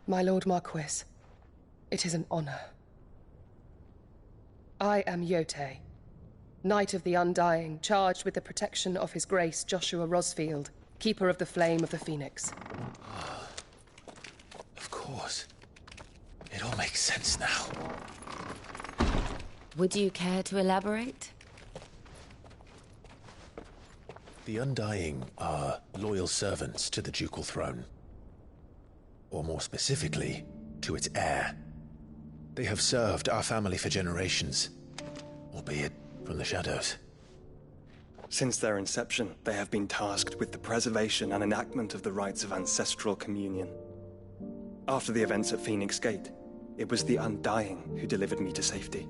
My Lord Marquis, it is an honor. I am Yote, Knight of the Undying, charged with the protection of His Grace Joshua Rosfield, Keeper of the Flame of the Phoenix. Of course. It all makes sense now. Would you care to elaborate? The Undying are loyal servants to the ducal throne. Or more specifically, to its heir. They have served our family for generations, albeit from the shadows. Since their inception, they have been tasked with the preservation and enactment of the rites of ancestral communion. After the events at Phoenix Gate, it was the Undying who delivered me to safety.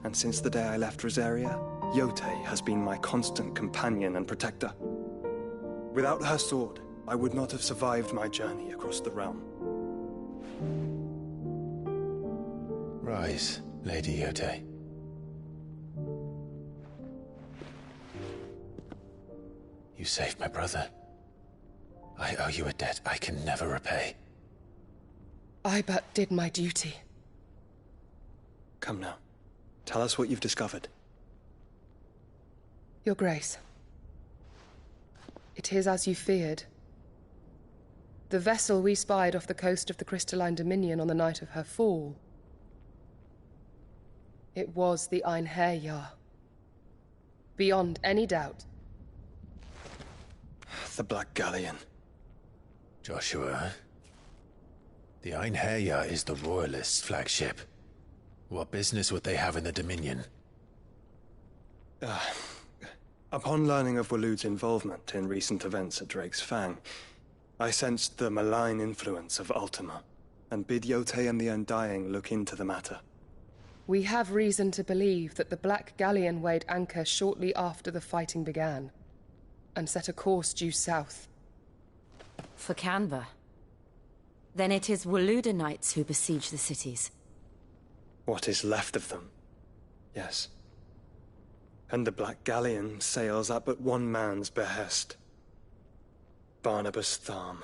And since the day I left Rosaria, Yote has been my constant companion and protector. Without her sword, I would not have survived my journey across the realm. Rise, Lady Yote. You saved my brother. I owe you a debt I can never repay. I but did my duty. Come now. Tell us what you've discovered. Your Grace. It is as you feared. The vessel we spied off the coast of the Crystalline Dominion on the night of her fall. It was the Einherjar. Beyond any doubt. The Black Galleon. Joshua, the Einherjar is the Royalists' flagship. What business would they have in the Dominion? Upon learning of Waloed's involvement in recent events at Drake's Fang, I sensed the malign influence of Ultima, and bid Yote and the Undying look into the matter. We have reason to believe that the Black Galleon weighed anchor shortly after the fighting began, and set a course due south. For Canva. Then it is Waloed Knights who besiege the cities. What is left of them, yes. And the Black Galleon sails at but one man's behest. Barnabas Tharm.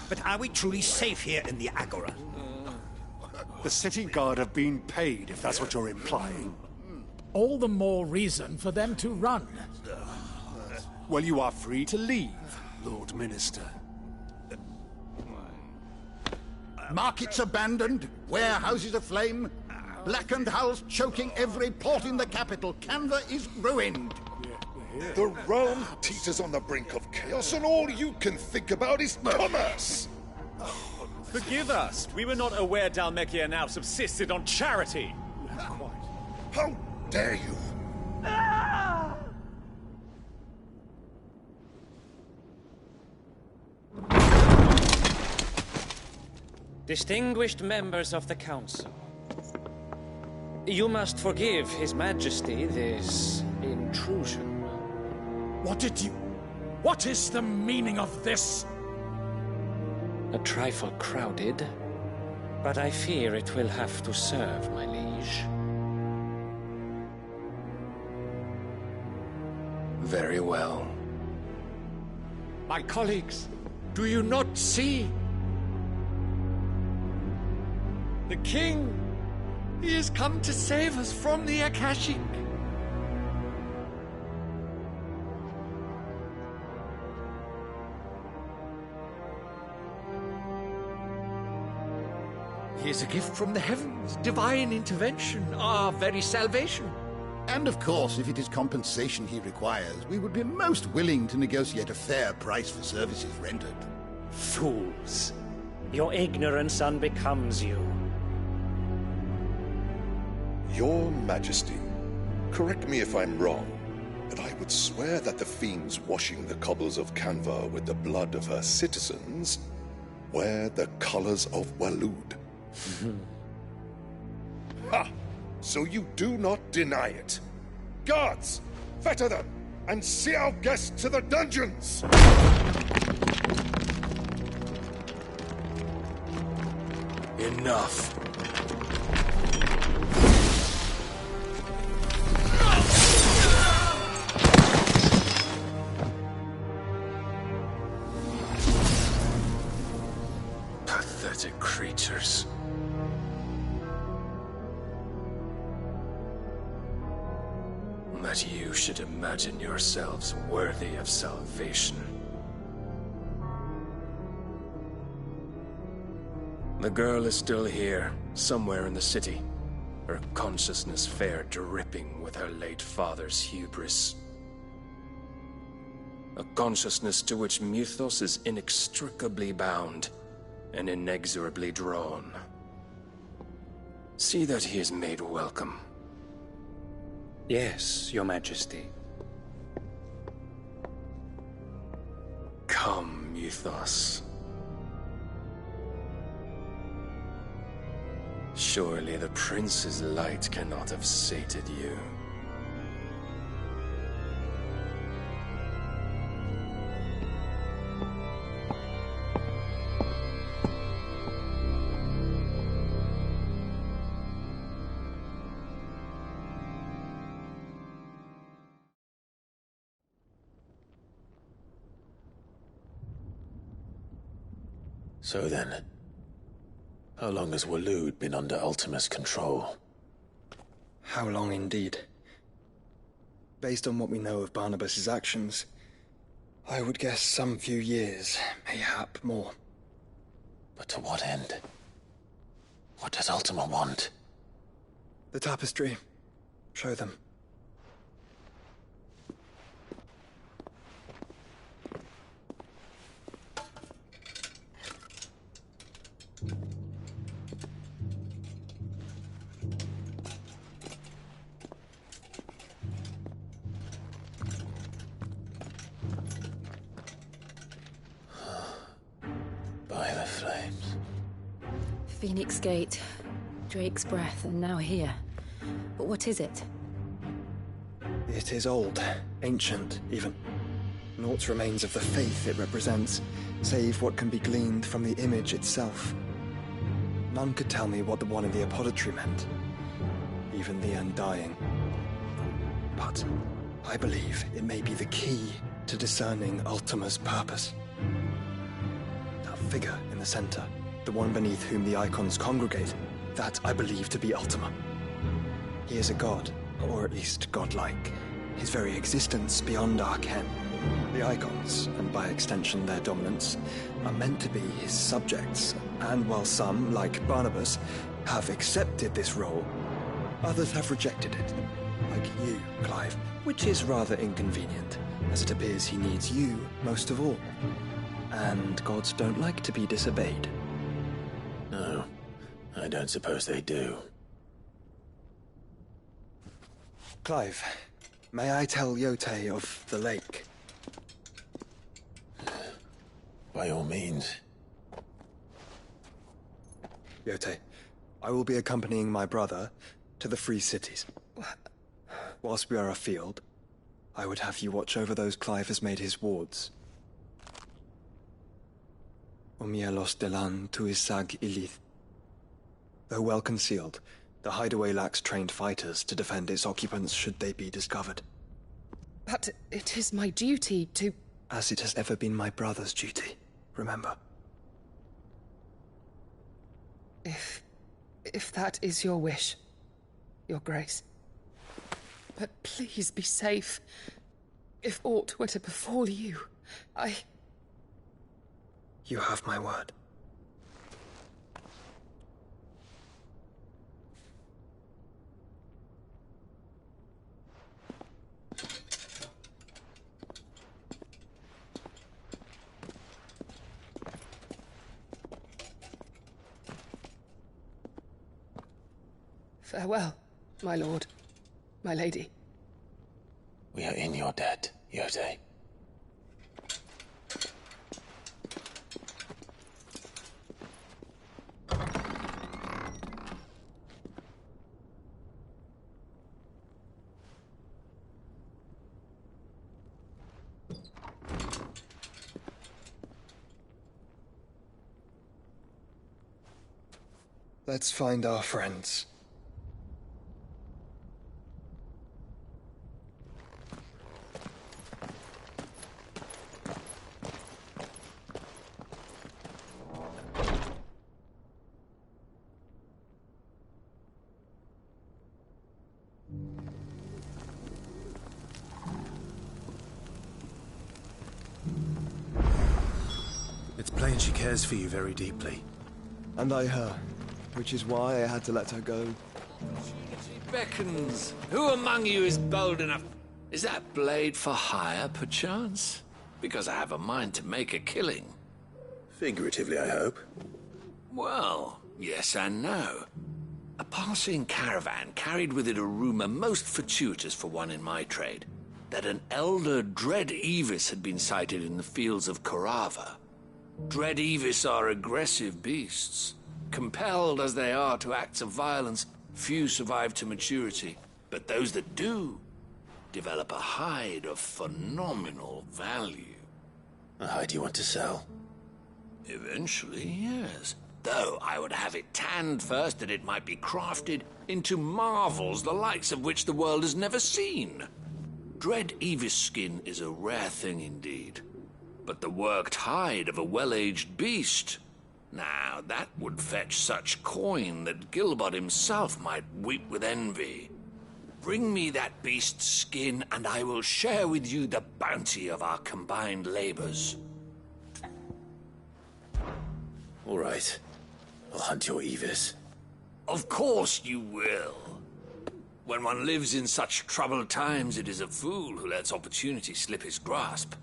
But are we truly safe here in the Agora? The city guard have been paid, if that's what you're implying. All the more reason for them to run. Well, you are free to leave, Lord Minister. Markets abandoned, warehouses aflame, blackened hulls choking every port in the capital. Canva is ruined. The realm teeters on the brink of chaos, and all you can think about is commerce! Forgive us! We were not aware Dhalmekia now subsisted on charity! How dare you! Distinguished members of the Council, you must forgive His Majesty this intrusion. What is the meaning of this? A trifle crowded, but I fear it will have to serve, my liege. Very well. My colleagues, do you not see? The King! He has come to save us from the Akashic! is a gift from the heavens, divine intervention, our very salvation. And of course, if it is compensation he requires, we would be most willing to negotiate a fair price for services rendered. Fools. Your ignorance unbecomes you. Your Majesty, correct me if I'm wrong, but I would swear that the fiends washing the cobbles of Canva with the blood of her citizens wear the colors of Waloed. Ha! So you do not deny it. Guards, fetter them, and see our guests to the dungeons! Enough. Pathetic creatures. That you should imagine yourselves worthy of salvation. The girl is still here, somewhere in the city. Her consciousness fair dripping with her late father's hubris. A consciousness to which Mythos is inextricably bound and inexorably drawn. See that he is made welcome. Yes, Your Majesty. Come, Mythos. Surely the prince's light cannot have sated you. So then, how long has Waloed been under Ultima's control? How long indeed? Based on what we know of Barnabas's actions, I would guess some few years, mayhap more. But to what end? What does Ultima want? The tapestry. Show them. By the flames. Phoenix Gate, Drake's Breath, and now here. But what is it? It is old, ancient, even. Naught remains of the faith it represents, save what can be gleaned from the image itself. None could tell me what the one in the apothecary meant, even the Undying. But I believe it may be the key to discerning Ultima's purpose. That figure in the center, the one beneath whom the icons congregate, that I believe to be Ultima. He is a god, or at least godlike, his very existence beyond our ken. The icons, and by extension their dominance, are meant to be his subjects, and while some, like Barnabas, have accepted this role, others have rejected it, like you, Clive, which is rather inconvenient, as it appears he needs you most of all. And gods don't like to be disobeyed. No, I don't suppose they do. Clive, may I tell Yote of the lake? By all means. Yote, I will be accompanying my brother to the Free Cities. Whilst we are afield, I would have you watch over those Clive has made his wards. Omielos delan tuisag ilith. Though well concealed, the hideaway lacks trained fighters to defend its occupants should they be discovered. But it is my duty to... As it has ever been my brother's duty, remember. If that is your wish, Your Grace. But please be safe. If aught were to befall you, You have my word. Farewell, my lord, my lady. We are in your debt, Yotei. Let's find our friends. It's plain she cares for you very deeply. And I her, which is why I had to let her go. She beckons. Who among you is bold enough? Is that blade for hire, perchance? Because I have a mind to make a killing. Figuratively, I hope. Well, yes and no. A passing caravan carried with it a rumor most fortuitous for one in my trade, that an elder Dread Evis had been sighted in the fields of Korava. Dread Evis are aggressive beasts. Compelled as they are to acts of violence, few survive to maturity. But those that do develop a hide of phenomenal value. A hide you want to sell? Eventually, yes. Though I would have it tanned first that it might be crafted into marvels the likes of which the world has never seen. Dread Evis skin is a rare thing indeed. But the worked hide of a well-aged beast, now that would fetch such coin that Gilbert himself might weep with envy. Bring me that beast's skin, and I will share with you the bounty of our combined labors. All right. I'll hunt your Evis. Of course you will. When one lives in such troubled times, it is a fool who lets opportunity slip his grasp.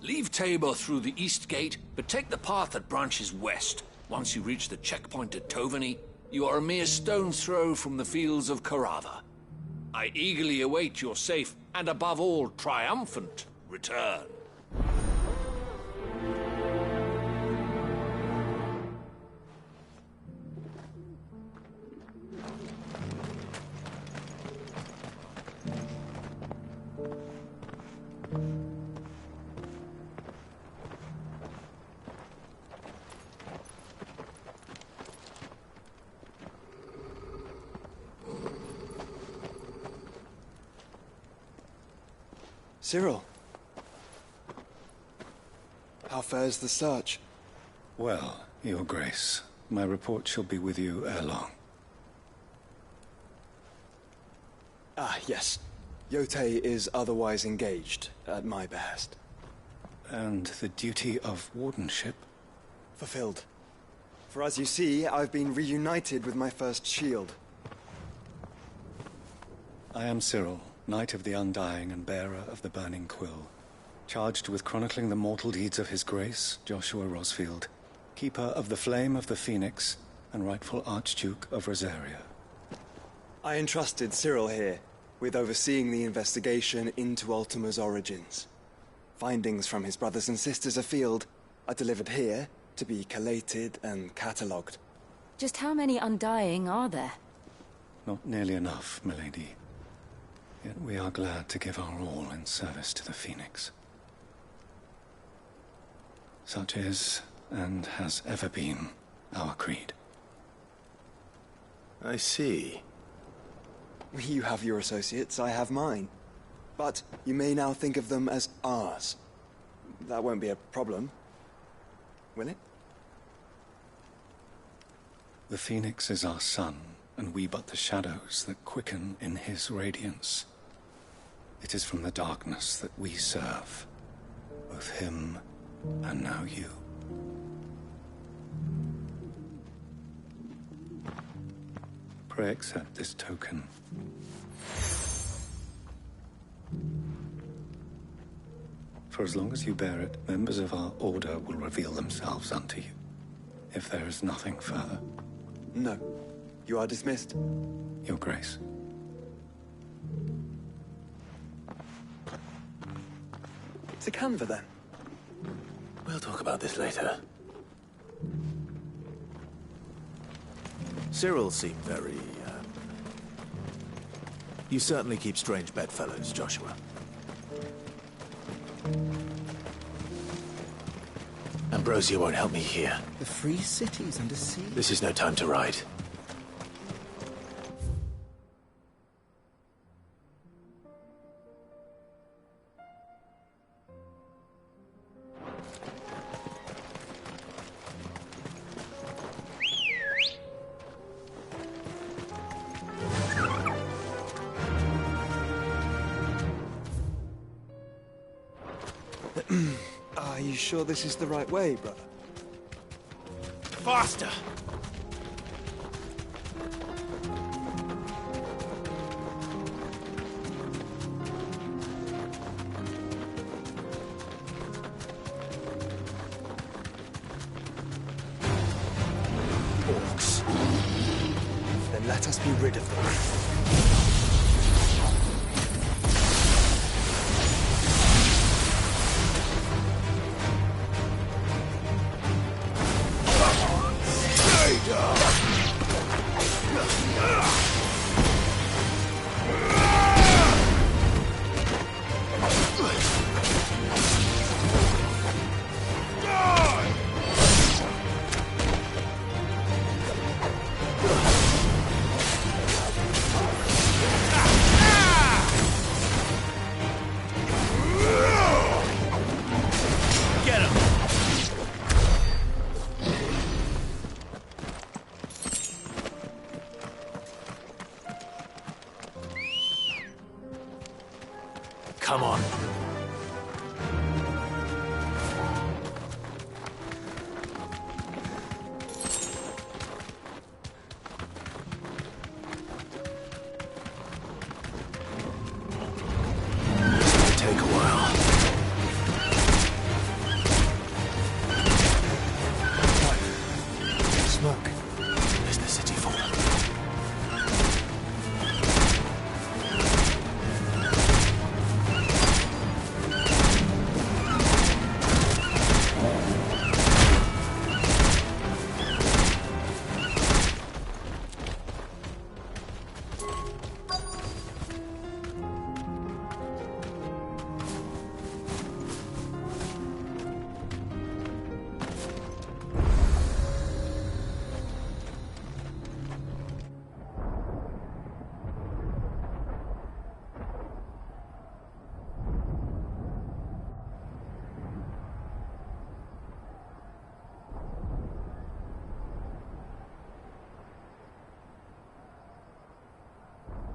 Leave Tabor through the east gate, but take the path that branches west. Once you reach the checkpoint at Tovani, you are a mere stone's throw from the fields of Korava. I eagerly await your safe, and above all, triumphant return. Cyril. How fares the search? Well, Your Grace, my report shall be with you ere long. Ah, yes. Yotei is otherwise engaged, at my behest. And the duty of wardenship? Fulfilled. For as you see, I've been reunited with my first shield. I am Cyril, Knight of the Undying and bearer of the Burning Quill, charged with chronicling the mortal deeds of His Grace, Joshua Rosfield, keeper of the Flame of the Phoenix and rightful Archduke of Rosaria. I entrusted Cyril here with overseeing the investigation into Ultima's origins. Findings from his brothers and sisters afield are delivered here to be collated and catalogued. Just how many Undying are there? Not nearly enough, milady. Yet we are glad to give our all in service to the Phoenix. Such is, and has ever been, our creed. I see. You have your associates, I have mine. But you may now think of them as ours. That won't be a problem, will it? The Phoenix is our sun, and we but the shadows that quicken in his radiance. It is from the darkness that we serve, both him and now you. Pray accept this token. For as long as you bear it, members of our order will reveal themselves unto you, if there is nothing further. No. You are dismissed. Your Grace. To Canva, then. We'll talk about this later. Cyril seemed very, You certainly keep strange bedfellows, Joshua. Ambrosia won't help me here. The free cities under siege. This is no time to ride. Are you sure this is the right way, brother? Faster! Orcs. Then let us be rid of them. Come on. This may take a while. Smoke. Is the city fallen?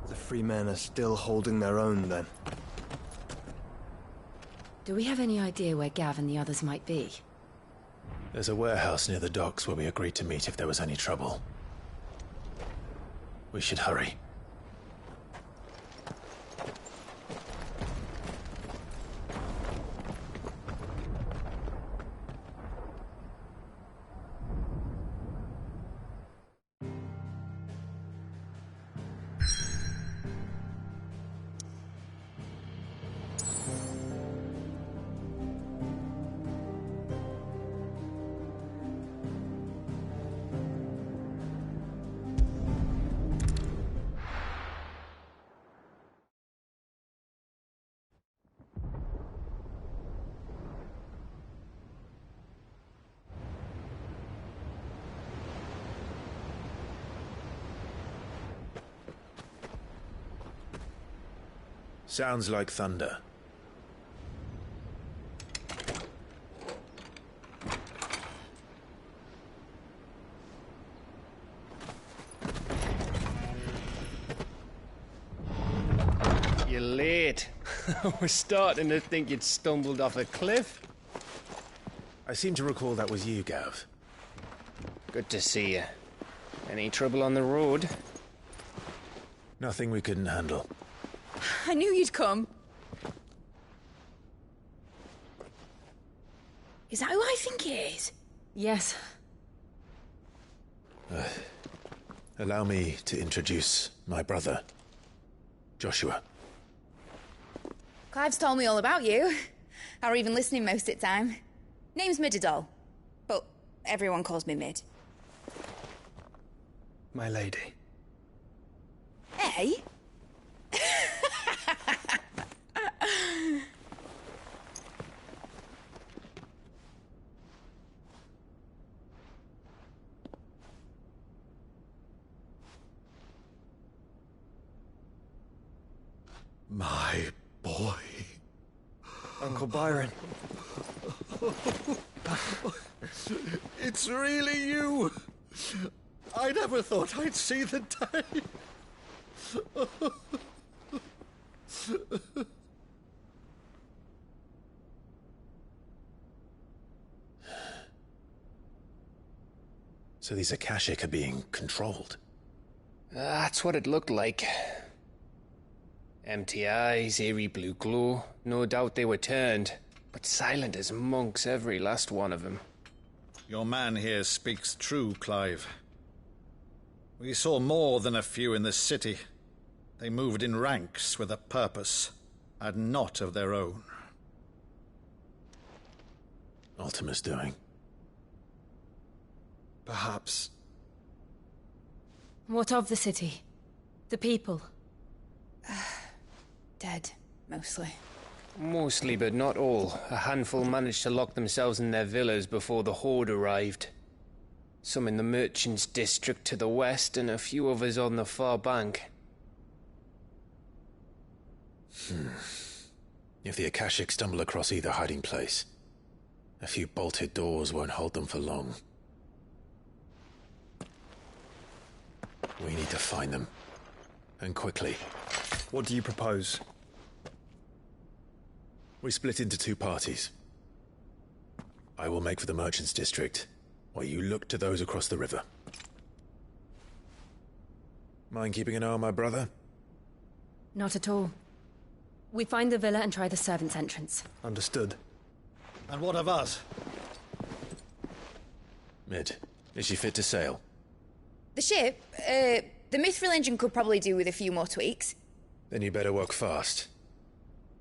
The free men are still holding their own, then. Do we have any idea where Gav and the others might be? There's a warehouse near the docks where we agreed to meet if there was any trouble. We should hurry. Sounds like thunder. You're late. I was starting to think you'd stumbled off a cliff. I seem to recall that was you, Gav. Good to see you. Any trouble on the road? Nothing we couldn't handle. I knew you'd come. Is that who I think it is? Yes. Allow me to introduce my brother, Joshua. Clive's told me all about you. Or even listening most of the time. Name's Midadol, but everyone calls me Mid. My lady. Hey? My boy. Uncle Byron. It's really you. I never thought I'd see the day. So these Akashic are being controlled? That's what it looked like. Empty eyes, eerie blue glow. No doubt they were turned, but silent as monks, every last one of them. Your man here speaks true, Clive. We saw more than a few in this city. They moved in ranks with a purpose, and not of their own. Ultima's doing. Perhaps. What of the city? The people? Dead, mostly. Mostly, but not all. A handful managed to lock themselves in their villas before the Horde arrived. Some in the Merchants' District to the west, and a few others on the far bank. If the Akashic stumble across either hiding place, a few bolted doors won't hold them for long. We need to find them. And quickly. What do you propose? We split into two parties. I will make for the Merchants' District, while you look to those across the river. Mind keeping an eye on my brother? Not at all. We find the villa and try the servants' entrance. Understood. And what of us? Mid, is she fit to sail? The ship, the Mithril engine could probably do with a few more tweaks. Then you better work fast.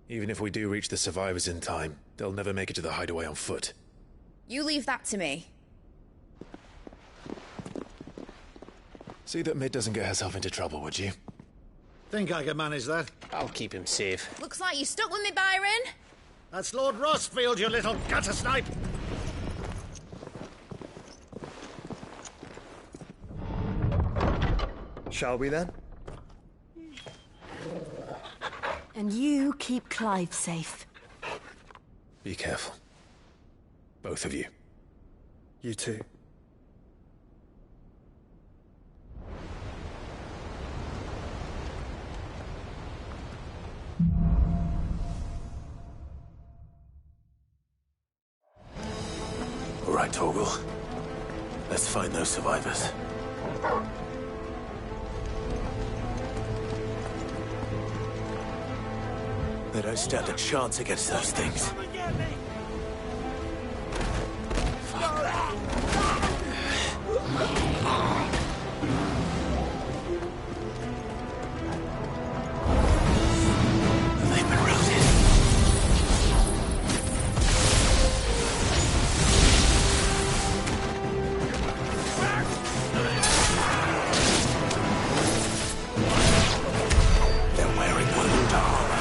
Even if we do reach the survivors in time, they'll never make it to the hideaway on foot. You leave that to me. See that Mid doesn't get herself into trouble, would you? Think I can manage that? I'll keep him safe. Looks like you stuck with me, Byron. That's Lord Rossfield, you little gutter snipe! Shall we then? And you keep Clive safe. Be careful. Both of you. You too. All right, Torgal. Let's find those survivors. They don't stand a chance against those things. They've been routed. They're wearing blue armor.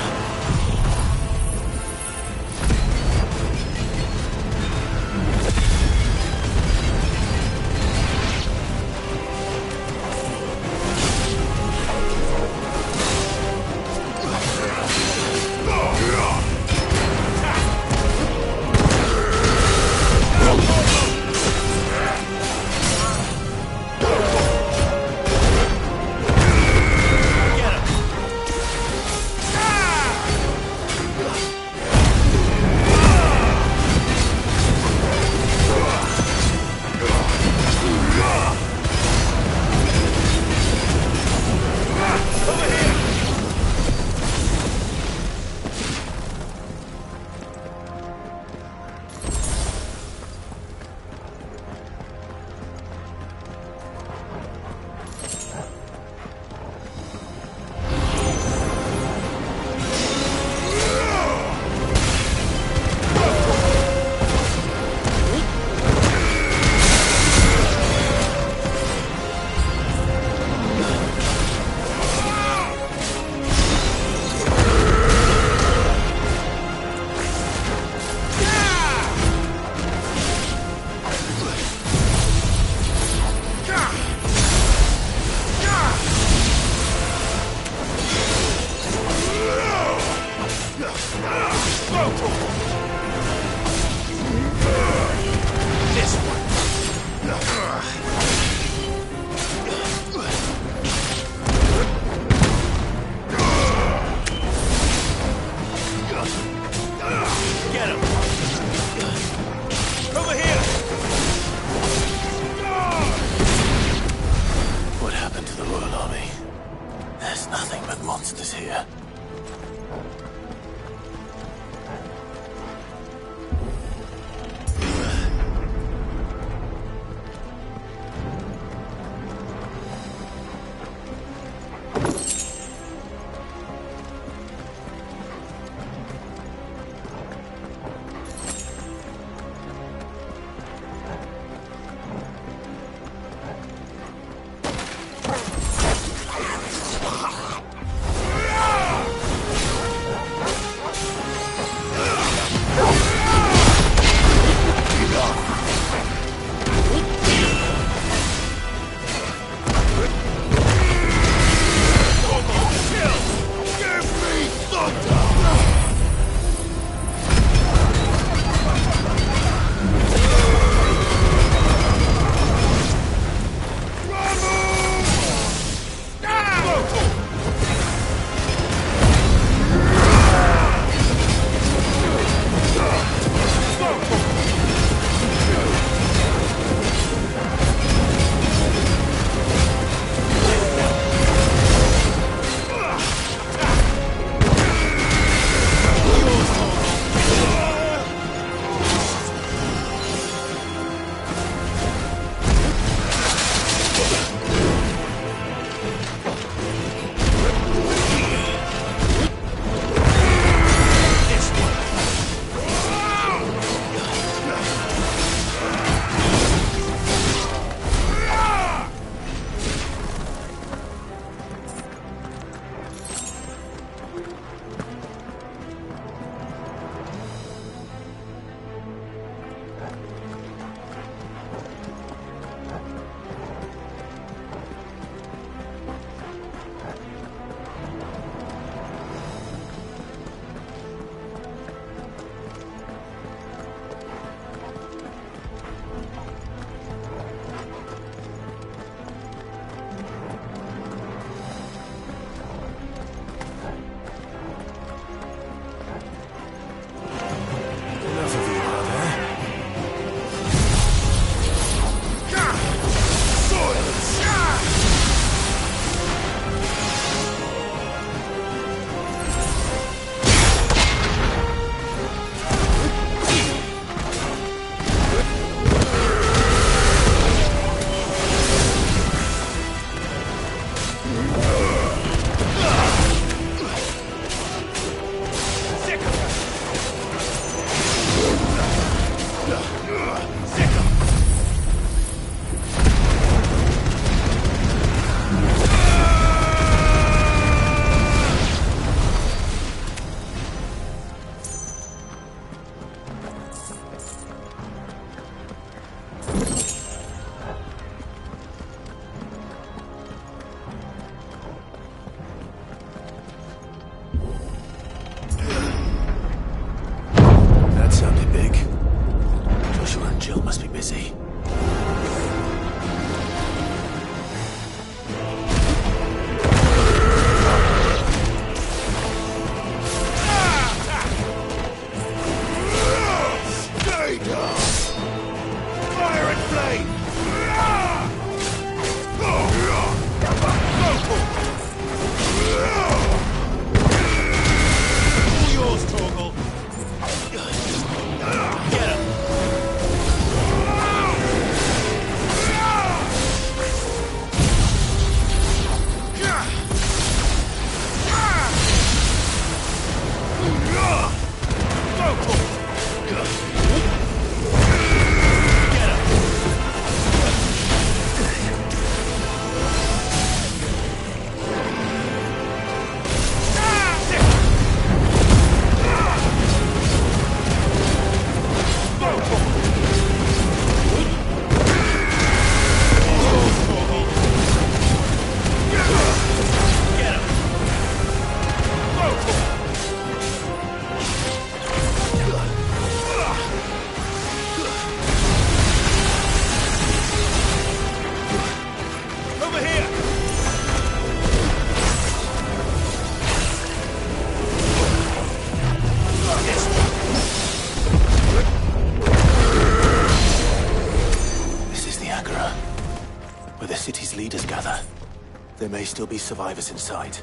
There may still be survivors inside.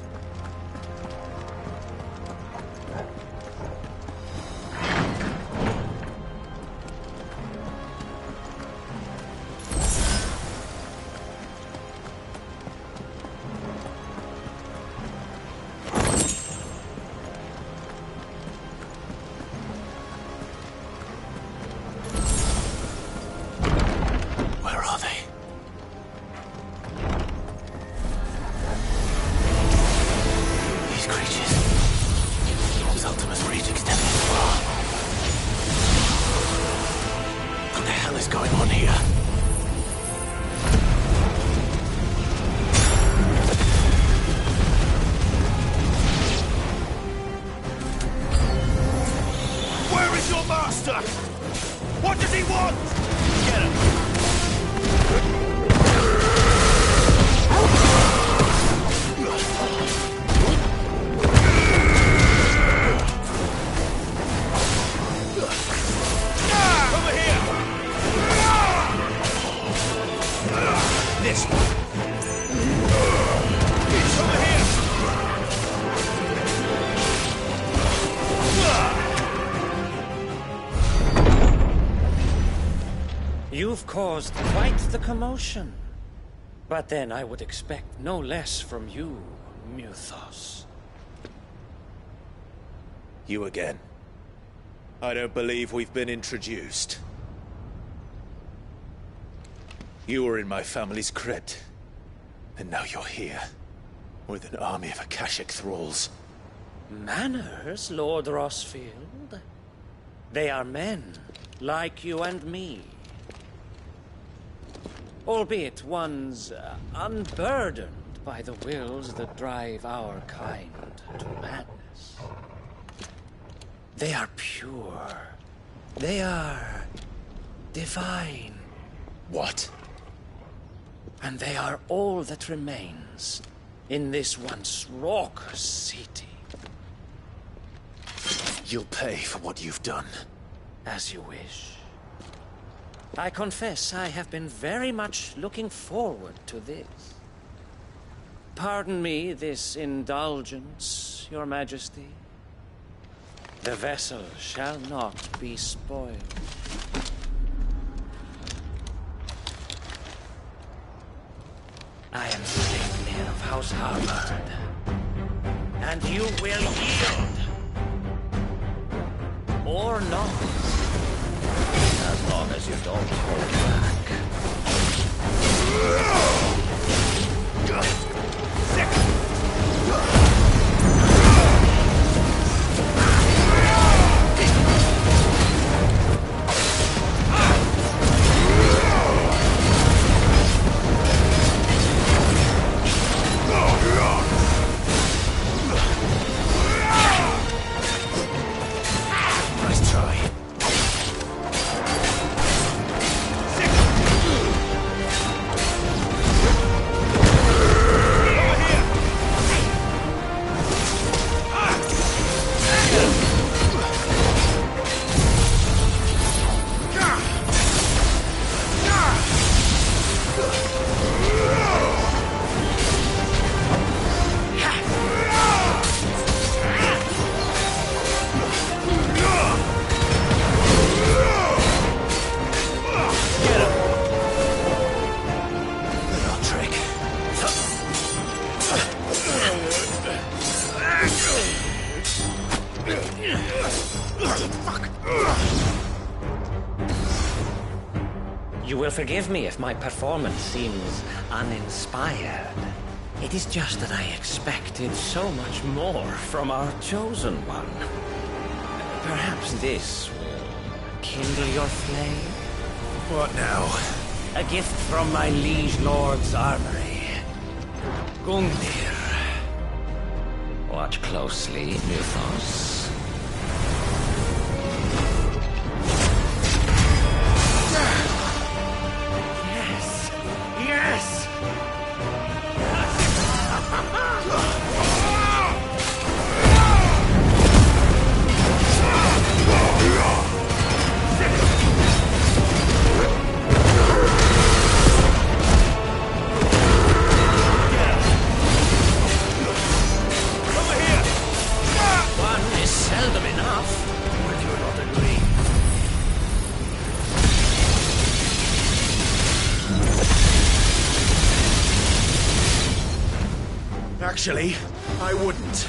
What does he want? Get him. Over here. This one. It's over here. You've caused quite the commotion. But then I would expect no less from you, Muthos. You again. I don't believe we've been introduced. You were in my family's crypt, and now you're here, with an army of Akashic thralls. Manners, Lord Rosfield? They are men, like you and me. Albeit ones unburdened by the wills that drive our kind to madness. They are pure. They are divine. What? And they are all that remains in this once raucous city. You'll pay for what you've done. As you wish. I confess I have been very much looking forward to this. Pardon me this indulgence, Your Majesty. The vessel shall not be spoiled. I am Sigmir of House Harvard, and you will yield. Or not. As long as you don't hold back. Nice try. You will forgive me if my performance seems uninspired. It is just that I expected so much more from our chosen one. Perhaps this will kindle your flame? What now? A gift from my liege lord's armory. Gungnir. Watch closely, Muthos. Yes! Actually, I wouldn't.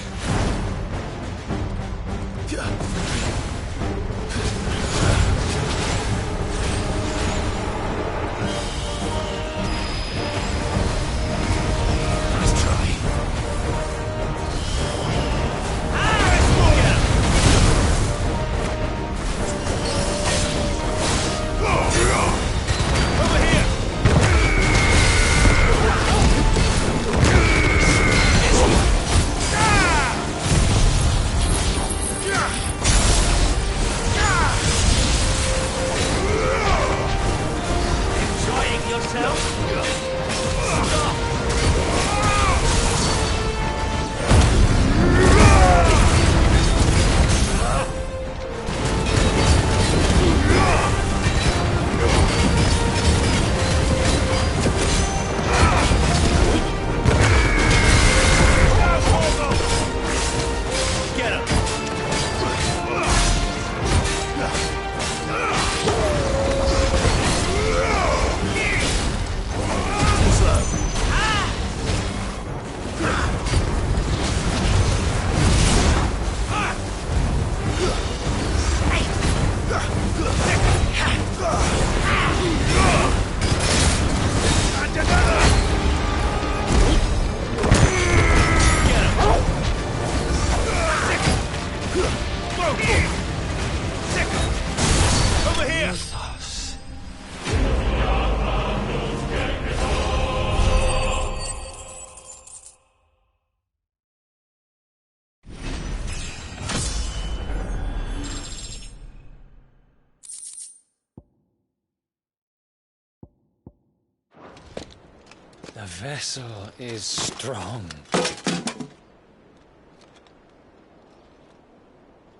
The vessel is strong.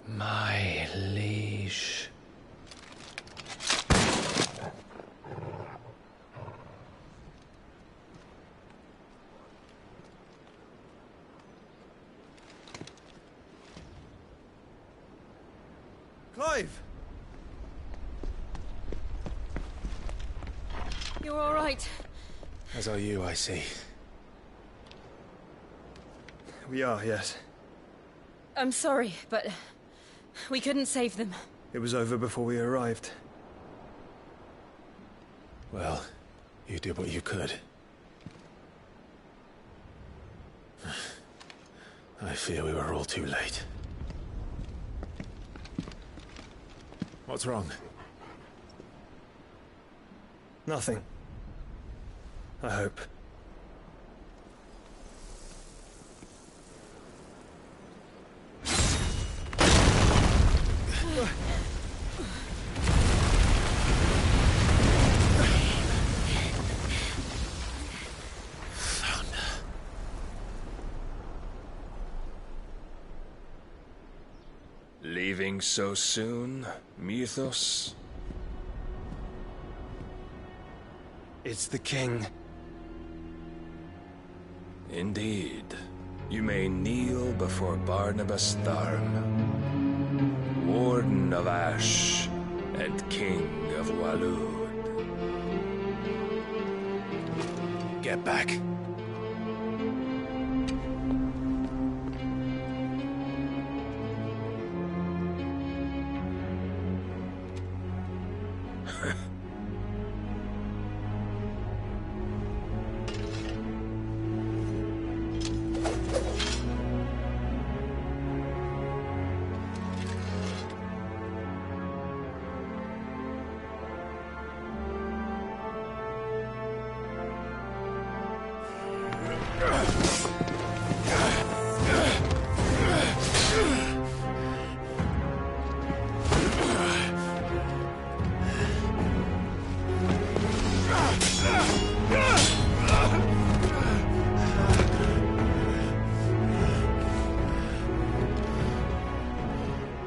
My liege. Clive! You're all right. As are you, I see. We are, yes. I'm sorry, but we couldn't save them. It was over before we arrived. Well, you did what you could. I fear we were all too late. What's wrong? Nothing. I hope. Leaving so soon, Mythos? It's the king. Indeed. You may kneel before Barnabas Tharm, Warden of Ash and King of Waloed. Get back.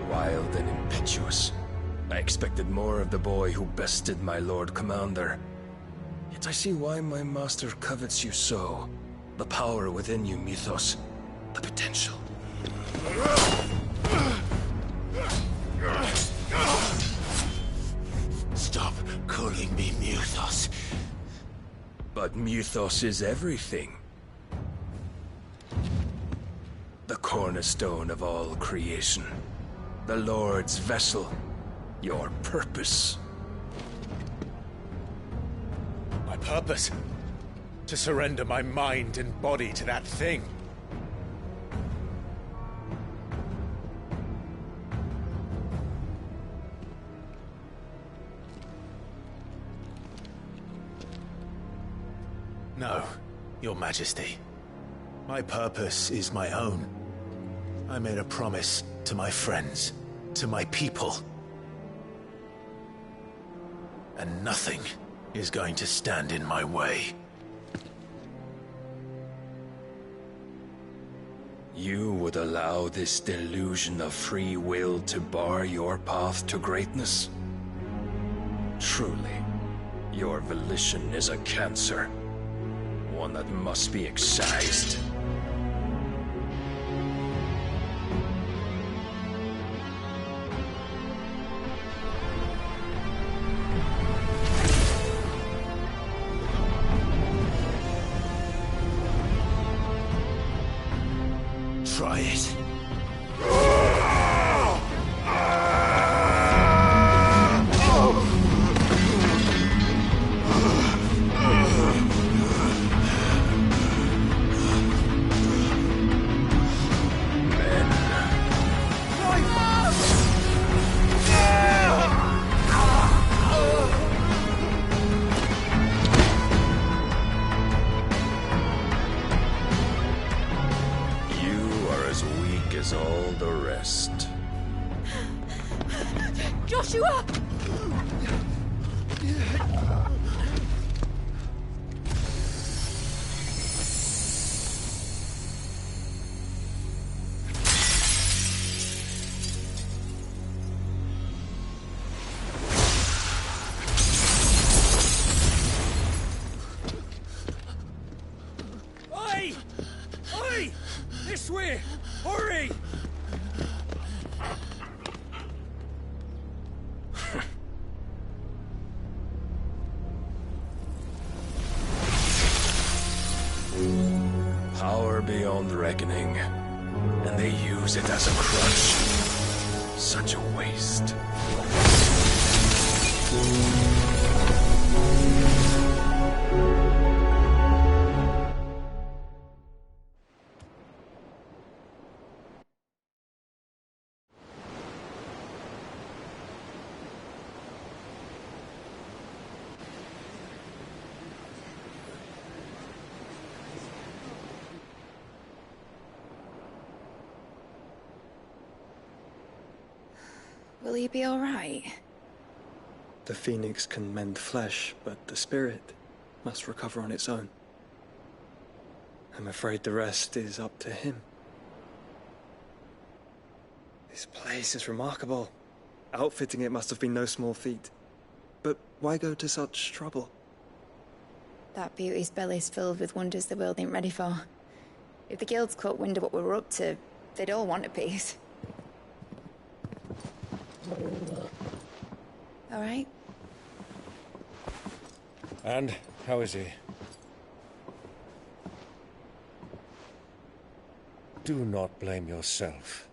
Wild and impetuous. I expected more of the boy who bested my Lord Commander. Yet I see why my master covets you so. The power within you, Mythos. The potential. Stop calling me Mythos. But Mythos is everything. cornerstone of all creation. The Lord's vessel. Your purpose. My purpose? To surrender my mind and body to that thing. No, Your Majesty. My purpose is my own. I made a promise to my friends, to my people. And nothing is going to stand in my way. You would allow this delusion of free will to bar your path to greatness? Truly, your volition is a cancer. One that must be excised. Try it. As all the rest. Joshua! Oi! Oi! This way! Hurry! Power beyond reckoning, and they use it as a crutch. Such a waste. Will he be all right? The phoenix can mend flesh, but the spirit must recover on its own. I'm afraid the rest is up to him. This place is remarkable. Outfitting it must have been no small feat. But why go to such trouble? That beauty's belly's filled with wonders the world ain't ready for. If the guilds caught wind of what we were up to, they'd all want a piece. All right? And how is he? Do not blame yourself.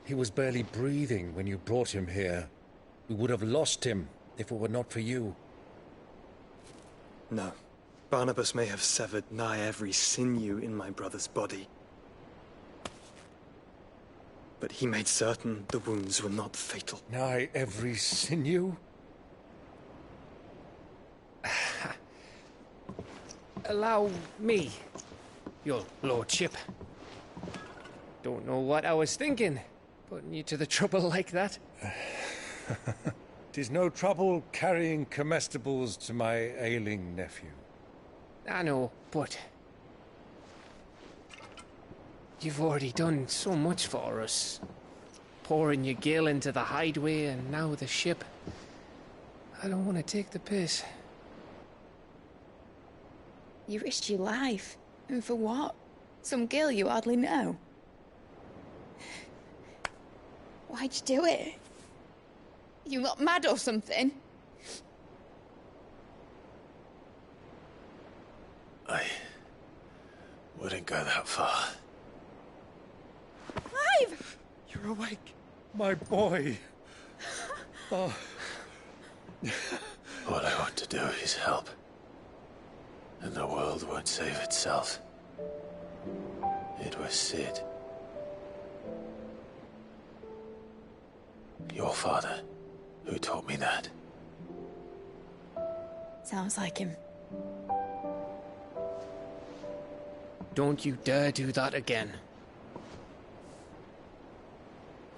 He was barely breathing when you brought him here. We would have lost him if it were not for you. No. Barnabas may have severed nigh every sinew in my brother's body. But he made certain the wounds were not fatal. Nigh every sinew? Allow me, your lordship. Don't know what I was thinking, putting you to the trouble like that. 'Tis no trouble carrying comestibles to my ailing nephew. I know, but you've already done so much for us. Pouring your gil into the hideaway and now the ship. I don't want to take the piss. You risked your life. And for what? Some girl you hardly know. Why'd you do it? You not mad or something? I wouldn't go that far. Why? You're awake. My boy. Oh. All I want to do is help. And the world won't save itself. It was Sid. Your father, who taught me that. Sounds like him. Don't you dare do that again.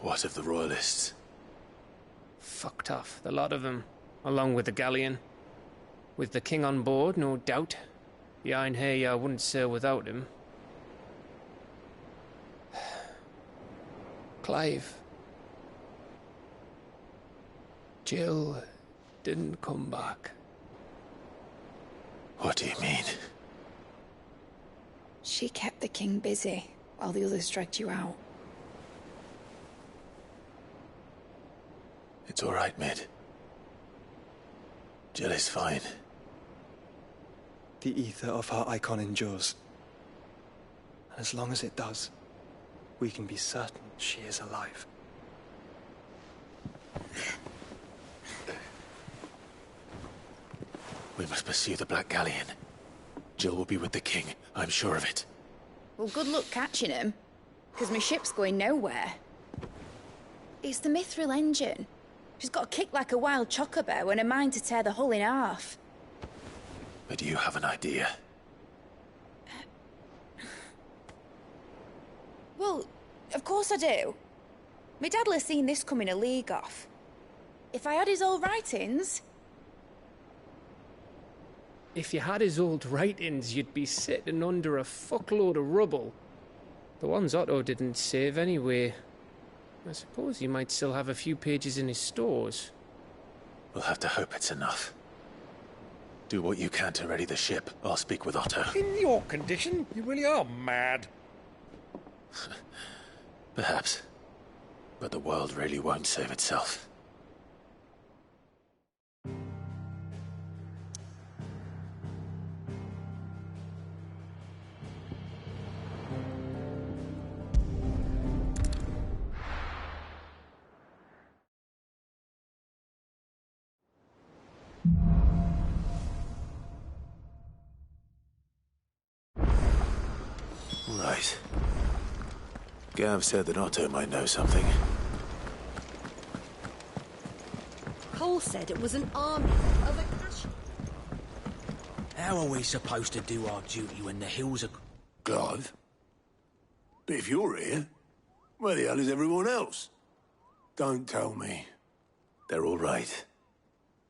What of the Royalists? Fucked off, the lot of them, along with the galleon. With the king on board, no doubt. The Iron Hair wouldn't sail without him. Clive. Jill didn't come back. What do you mean? She kept the king busy while the others dragged you out. It's all right, Mid. Jill is fine. The ether of her icon endures. And as long as it does, we can be certain she is alive. We must pursue the Black Galleon. Jill will be with the king, I'm sure of it. Well, good luck catching him, because my ship's going nowhere. It's the Mithril engine. She's got a kick like a wild chocobo and a mind to tear the hull in half. But do you have an idea? Well, of course I do. My dad'll have seen this coming a league off. If I had his old writings... If you had his old writings, you'd be sitting under a fuckload of rubble. The ones Otto didn't save anyway. I suppose he might still have a few pages in his stores. We'll have to hope it's enough. Do what you can to ready the ship. I'll speak with Otto. In your condition, you really are mad. Perhaps. But the world really won't save itself. Right. Gav said that Otto might know something. Cole said it was an army of Akashi. How are we supposed to do our duty when the hills are... Clive? But if you're here, where the hell is everyone else? Don't tell me. They're all right.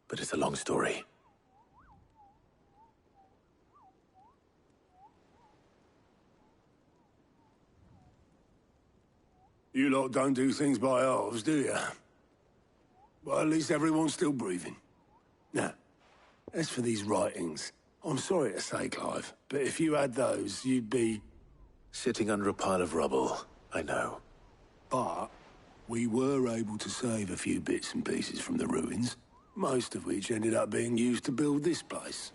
But it's a long story. You lot don't do things by halves, do you? Well, at least everyone's still breathing. Now, as for these writings, I'm sorry to say, Clive, but if you had those, you'd be... Sitting under a pile of rubble, I know. But we were able to save a few bits and pieces from the ruins, most of which ended up being used to build this place.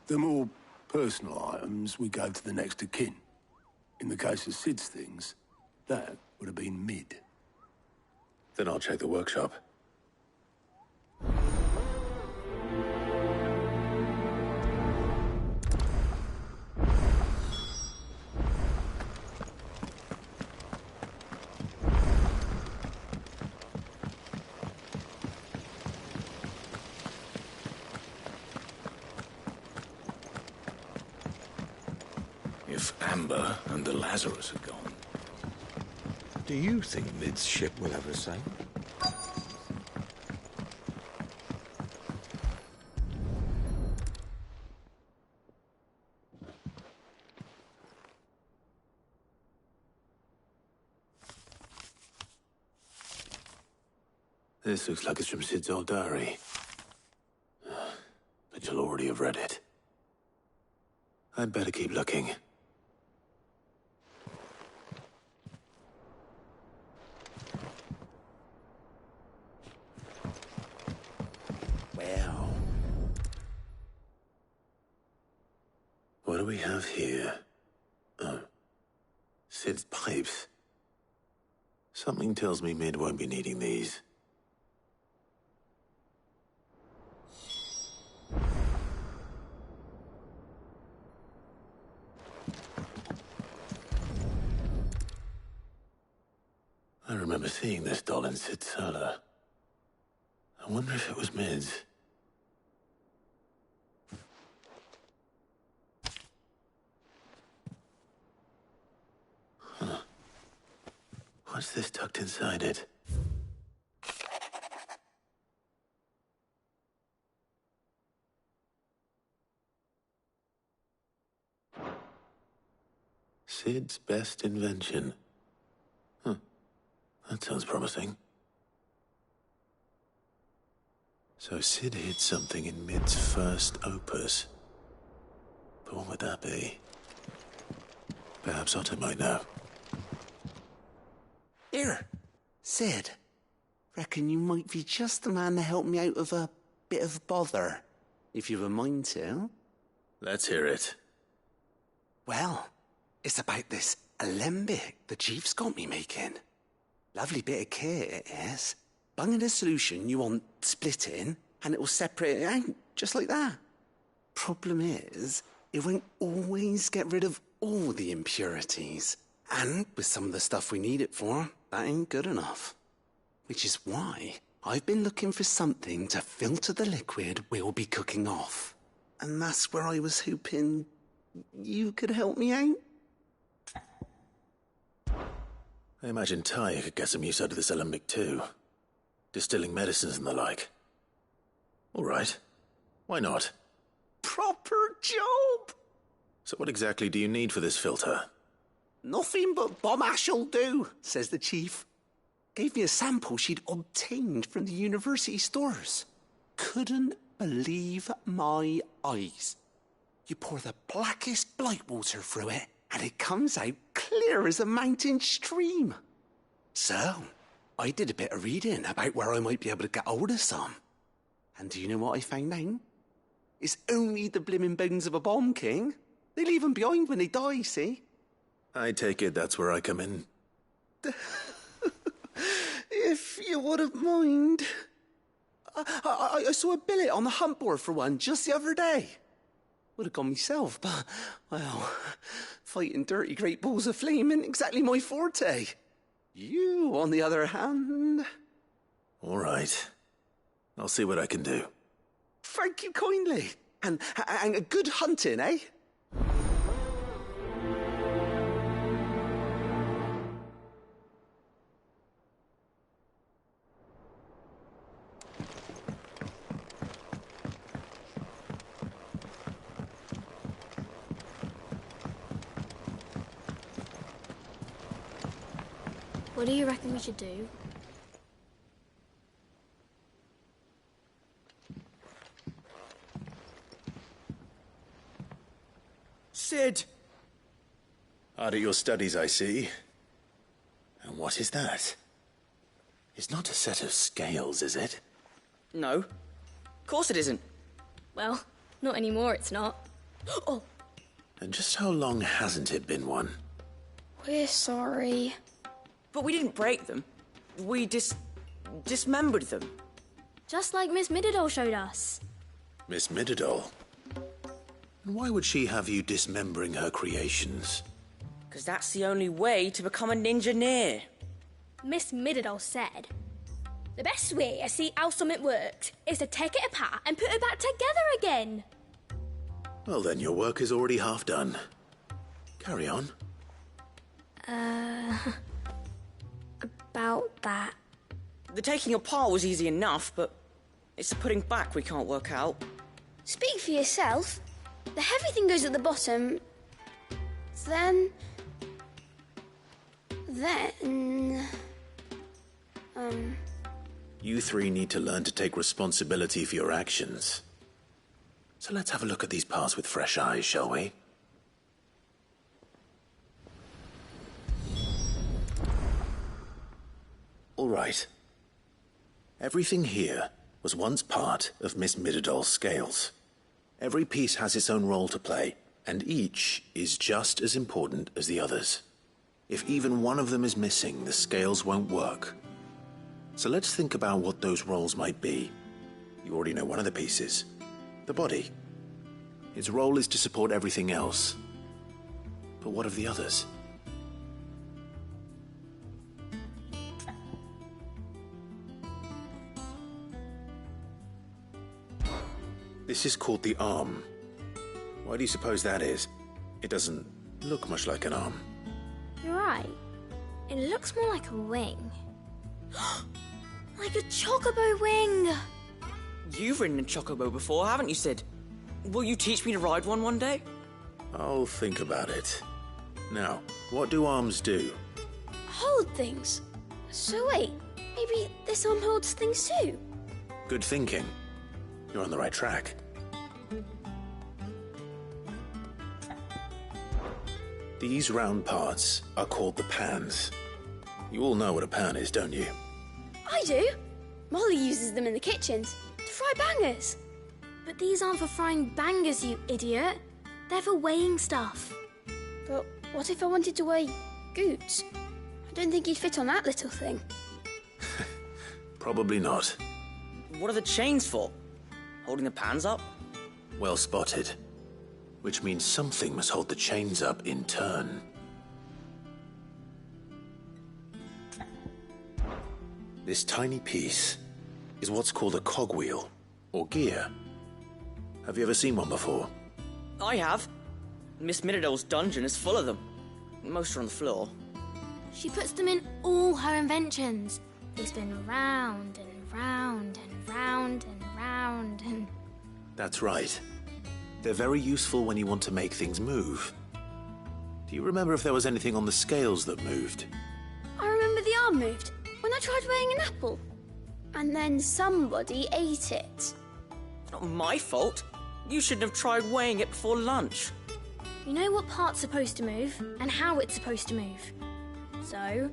The more personal items we gave to the next of kin. In the case of Sid's things, that would have been Mid. Then I'll check the workshop. If Amber and the Lazarus are gone, Do you think Mid's ship will have a sail? This looks like it's from Sid's old diary. But you'll already have read it. I'd better keep looking. Well... What do we have here? Oh. Sid's pipes. Something tells me Mid won't be needing these. I remember seeing this doll in Sid's cellar. I wonder if it was Mid's. Huh. What's this tucked inside it? Sid's best invention. Huh. That sounds promising. So Sid hid something in Mid's first opus. But what would that be? Perhaps Otto might know. Here, Sid. Reckon you might be just the man to help me out of a bit of bother, if you've a mind to. Let's hear it. Well, it's about this alembic the chief's got me making. Lovely bit of kit it is. Bung in a solution you want splitting, and it will separate it out, just like that. Problem is, it won't always get rid of all the impurities. And with some of the stuff we need it for, that ain't good enough. Which is why I've been looking for something to filter the liquid we'll be cooking off. And that's where I was hoping you could help me out. I imagine Ty could get some use out of this alembic too. Distilling medicines and the like. All right. Why not? Proper job! So what exactly do you need for this filter? Nothing but bomb ash'll do, says the chief. Gave me a sample she'd obtained from the university stores. Couldn't believe my eyes. You pour the blackest blight water through it, and it comes out clear as a mountain stream. So, I did a bit of reading about where I might be able to get hold of some. And do you know what I found out? It's only the blimmin' bones of a bomb king. They leave 'em behind when they die, see? I take it that's where I come in. If you wouldn't mind. I saw a billet on the hunt board for one just the other day. Would have gone myself, but, well, fighting dirty great balls of flame isn't exactly my forte. You, on the other hand... All right. I'll see what I can do. Thank you kindly. And a good hunting, eh? What do you reckon we should do? Sid! Hard at your studies, I see. And what is that? It's not a set of scales, is it? No. Of course it isn't. Well, not anymore, it's not. Oh! And just how long hasn't it been one? We're sorry. But we didn't break them. We dismembered them. Just like Miss Mididol showed us. Miss Mididol? And why would she have you dismembering her creations? Because that's the only way to become a ninja-neer. Miss Mididol said, the best way to see how something works is to take it apart and put it back together again. Well then, your work is already half done. Carry on. About that. The taking apart was easy enough, but it's the putting back we can't work out. Speak for yourself. The heavy thing goes at the bottom. Then... You three need to learn to take responsibility for your actions. So let's have a look at these parts with fresh eyes, shall we? All right. Everything here was once part of Miss Mididol's scales. Every piece has its own role to play, and each is just as important as the others. If even one of them is missing, the scales won't work. So let's think about what those roles might be. You already know one of the pieces. The body. Its role is to support everything else. But what of the others? This is called the arm. Why do you suppose that is? It doesn't look much like an arm. You're right. It looks more like a wing. Like a chocobo wing! You've ridden a chocobo before, haven't you, Sid? Will you teach me to ride one day? I'll think about it. Now, what do arms do? Hold things. So wait, maybe this arm holds things too? Good thinking. You're on the right track. These round parts are called the pans. You all know what a pan is, don't you? I do. Molly uses them in the kitchens to fry bangers. But these aren't for frying bangers, you idiot. They're for weighing stuff. But what if I wanted to weigh goods? I don't think you'd fit on that little thing. Probably not. What are the chains for? Holding the pans up? Well spotted. Which means something must hold the chains up in turn. This tiny piece is what's called a cogwheel, or gear. Have you ever seen one before? I have. Miss Middledole's dungeon is full of them. Most are on the floor. She puts them in all her inventions. They spin round and round and round and round and... That's right. They're very useful when you want to make things move. Do you remember if there was anything on the scales that moved? I remember the arm moved when I tried weighing an apple. And then somebody ate it. Not my fault. You shouldn't have tried weighing it before lunch. You know what part's supposed to move and how it's supposed to move. So,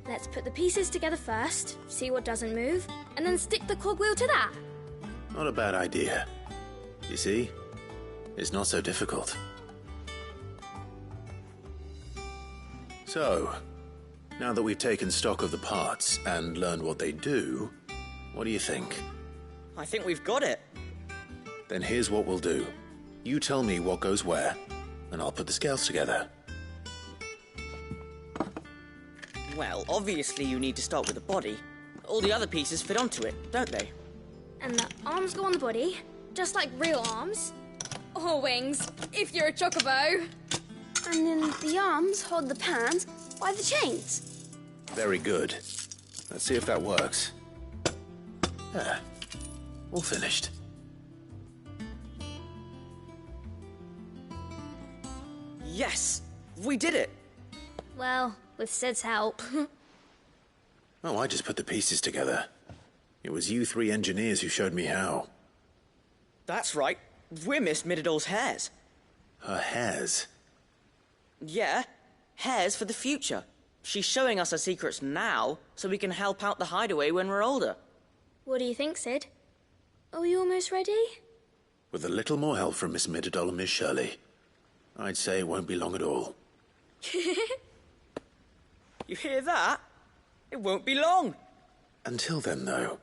let's put the pieces together first, see what doesn't move, and then stick the cogwheel to that. Not a bad idea. You see? It's not so difficult. So, now that we've taken stock of the parts and learned what they do, what do you think? I think we've got it. Then here's what we'll do. You tell me what goes where, and I'll put the scales together. Well, obviously you need to start with the body. All the other pieces fit onto it, don't they? And the arms go on the body, just like real arms. Or wings, if you're a chocobo. And then the arms hold the pans by the chains. Very good. Let's see if that works. There. All finished. Yes! We did it! Well, with Sid's help. Oh, I just put the pieces together. It was you three engineers who showed me how. That's right. We're Miss Middledole's hares. Her hares? Yeah, hares for the future. She's showing us her secrets now, so we can help out the hideaway when we're older. What do you think, Sid? Are we almost ready? With a little more help from Miss Middledole and Miss Shirley, I'd say it won't be long at all. You hear that? It won't be long. Until then, though,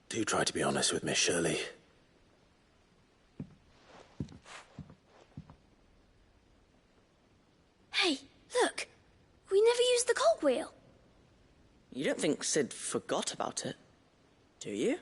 do try to be honest with Miss Shirley. Hey, look! We never used the cogwheel. You don't think Sid forgot about it, do you?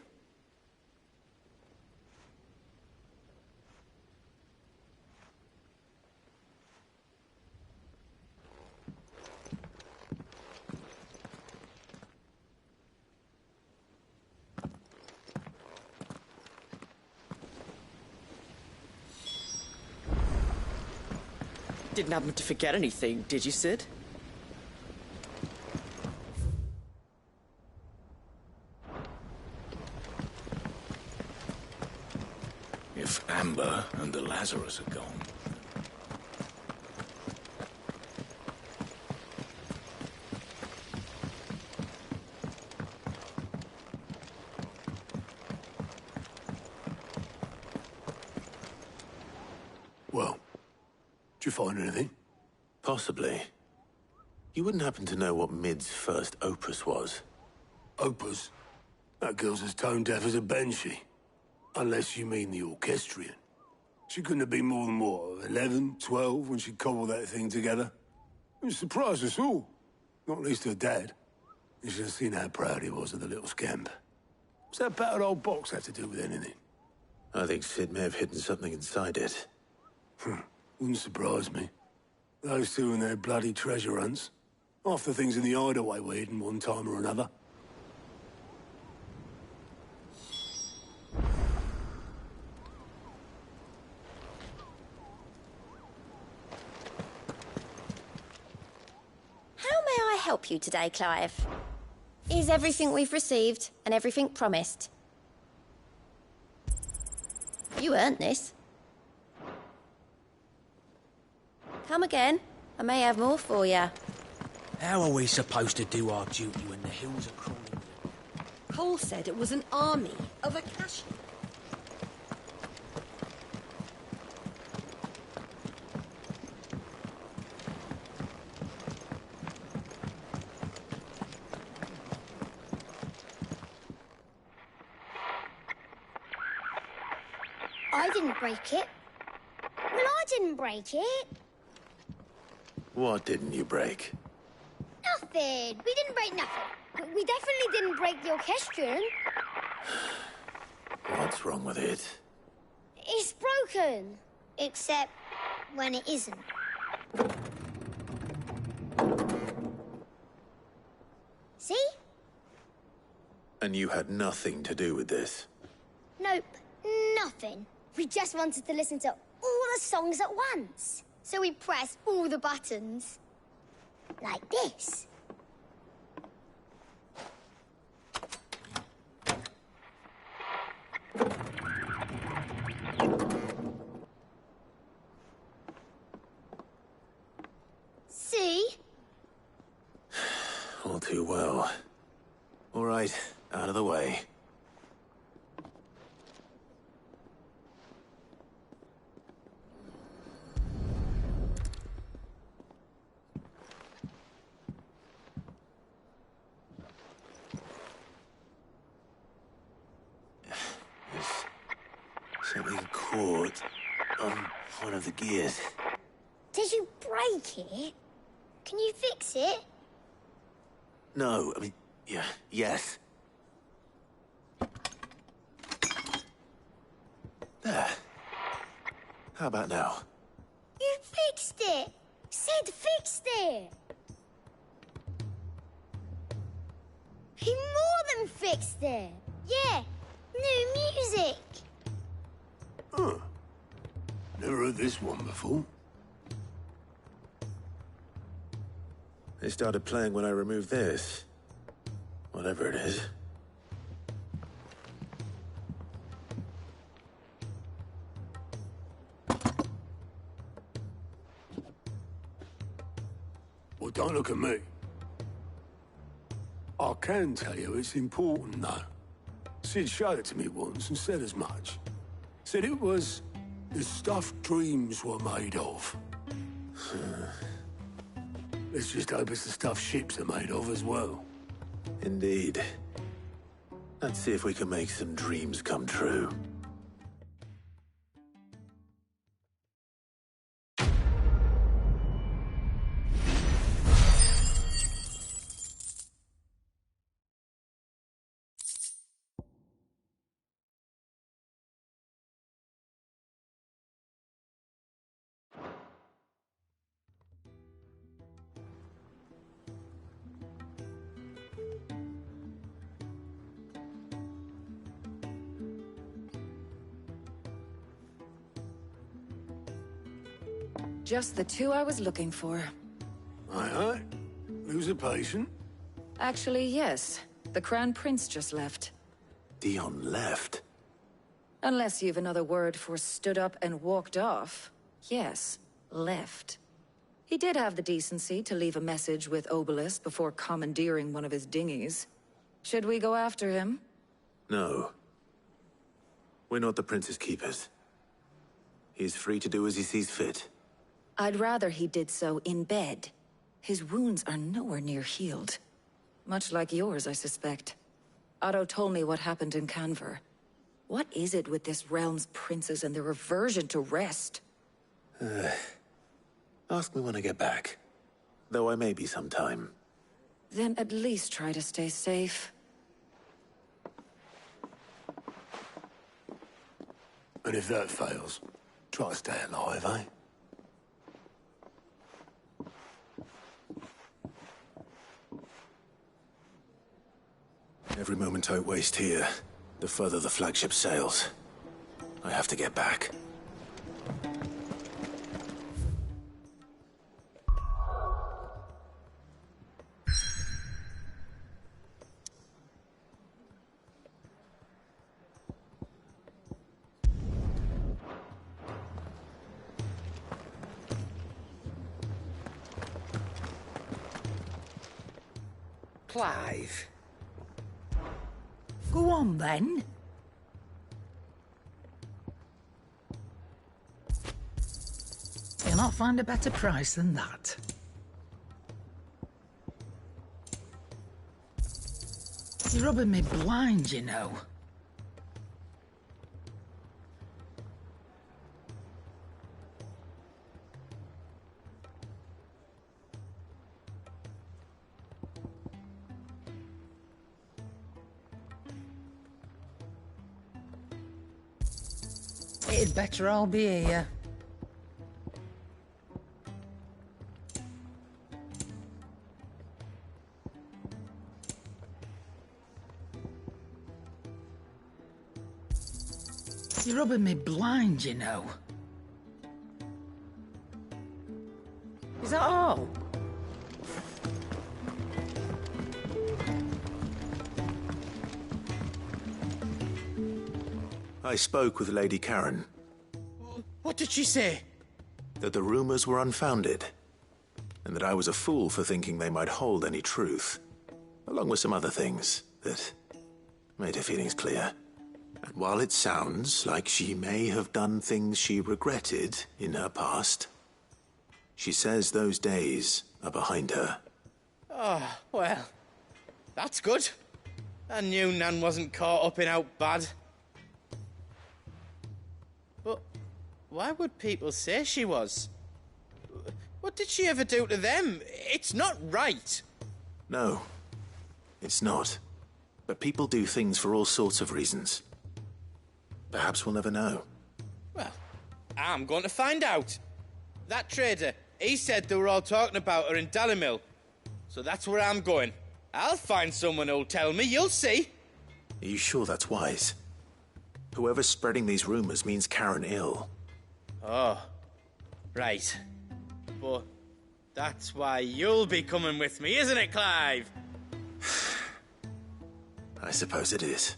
Didn't happen to forget anything, did you, Sid? If Amber and the Lazarus are gone. Well, did you find anything? Possibly. You wouldn't happen to know what Mid's first opus was? Opus? That girl's as tone-deaf as a banshee. Unless you mean the orchestrion. She couldn't have been more than, what, 11, 12 when she cobbled that thing together? It surprised us all. Not least her dad. You should have seen how proud he was of the little scamp. What's that battered old box have to do with anything? I think Sid may have hidden something inside it. Wouldn't surprise me. Those two and their bloody treasure hunts. Half the things in the hideaway were hidden one time or another. How may I help you today, Clive? Is everything we've received and everything promised? You earned this. Come again. I may have more for you. How are we supposed to do our duty when the hills are crawling? Cole said it was an army of Akashi. I didn't break it. Well, I didn't break it. What didn't you break? Nothing. We didn't break nothing. We definitely didn't break the orchestrion. What's wrong with it? It's broken. Except when it isn't. See? And you had nothing to do with this? Nope. Nothing. We just wanted to listen to all the songs at once. So we pressed all the buttons. Like this. See? All too well. All right, out of the way. Something caught on one of the gears. Did you break it? Can you fix it? No, I mean, yeah, yes. There. How about now? You fixed it! Sid fixed it! He more than fixed it! Yeah, new music! Huh. Never heard this one before. They started playing when I removed this. Whatever it is. Well, don't look at me. I can tell you it's important, though. Sid showed it to me once and said as much. Said it was the stuff dreams were made of. Let's just hope it's the stuff ships are made of as well. Indeed. Let's see if we can make some dreams come true. Just the two I was looking for. Aye, aye. Who's a patient? Actually, yes. The Crown Prince just left. Dion left? Unless you've another word for stood up and walked off. Yes, left. He did have the decency to leave a message with Obelisk before commandeering one of his dinghies. Should we go after him? No. We're not the Prince's keepers. He is free to do as he sees fit. I'd rather he did so in bed. His wounds are nowhere near healed. Much like yours, I suspect. Otto told me what happened in Canver. What is it with this realm's princes and their aversion to rest? Ask me when I get back. Though I may be sometime. Then at least try to stay safe. And if that fails, try to stay alive, eh? Every moment I waste here, the further the flagship sails. I have to get back. Clive. Go on, then. You'll not find a better price than that. You're rubbing me blind, you know. It'd better all be here. You're rubbing me blind, you know. Is that all? I spoke with Lady Karen. What did she say? That the rumors were unfounded, and that I was a fool for thinking they might hold any truth, along with some other things that made her feelings clear. And while it sounds like she may have done things she regretted in her past, she says those days are behind her. Oh, well, that's good. I knew Nan wasn't caught up in out bad. But why would people say she was? What did she ever do to them? It's not right. No, it's not. But people do things for all sorts of reasons. Perhaps we'll never know. Well, I'm going to find out. That trader, he said they were all talking about her in Dalimil. So that's where I'm going. I'll find someone who'll tell me, you'll see. Are you sure that's wise? Whoever's spreading these rumors means Karen ill. Oh, right. But that's why you'll be coming with me, isn't it, Clive? I suppose it is.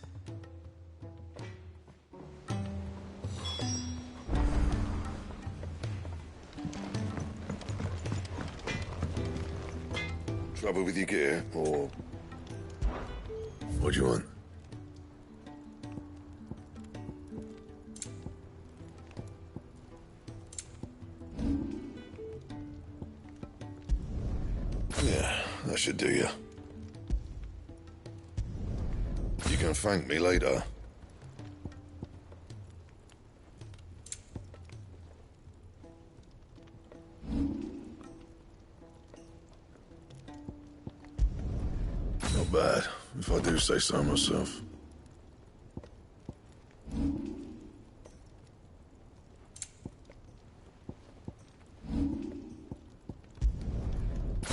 Trouble with your gear, or... What do you want? Yeah, that should do you. You can thank me later. Not bad, if I do say so myself.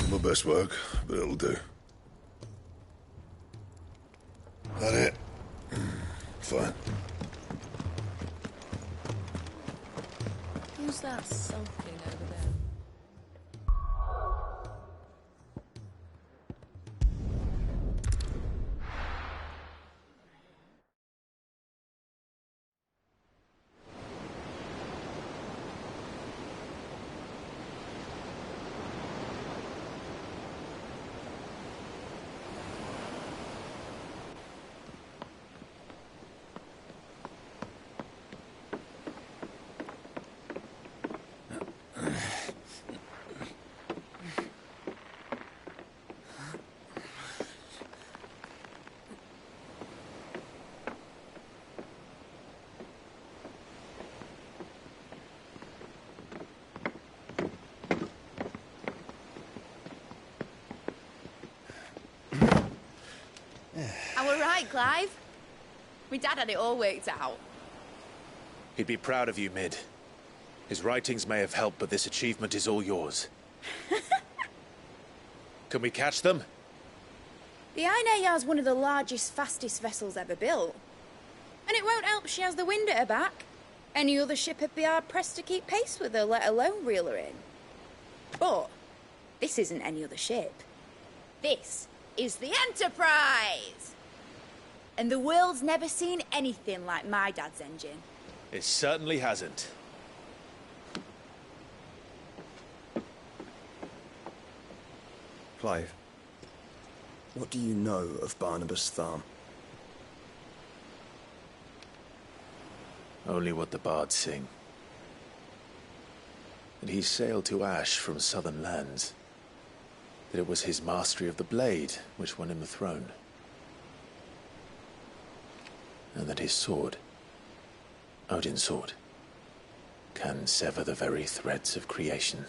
My best work, but it'll do. That it? Fine. Who's that sulking over there? right, Clive. My dad had it all worked out. He'd be proud of you, Mid. His writings may have helped, but this achievement is all yours. Can we catch them? The Aina Yar's one of the largest, fastest vessels ever built. And it won't help she has the wind at her back. Any other ship would be hard-pressed to keep pace with her, let alone reel her in. But this isn't any other ship. This is the Enterprise! And the world's never seen anything like my dad's engine. It certainly hasn't. Clive, what do you know of Barnabas Tharm? Only what the bards sing. That he sailed to Ash from southern lands. That it was his mastery of the blade which won him the throne. And that his sword, Odin's sword, can sever the very threads of creation.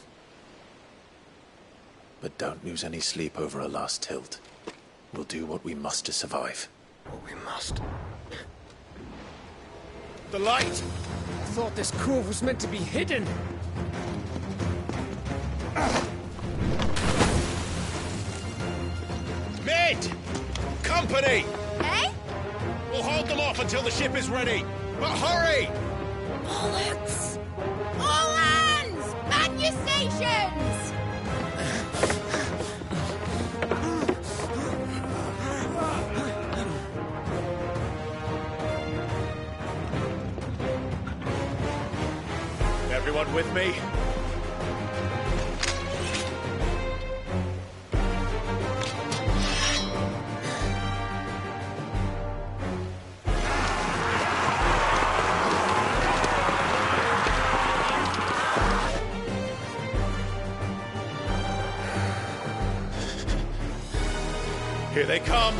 But don't lose any sleep over a last tilt. We'll do what we must to survive. What we must. The light! I thought this cove was meant to be hidden. Mid! Company! Eh? We'll hold them off until the ship is ready. But hurry! Bollocks! All hands! Man your stations! Everyone with me? Here they come!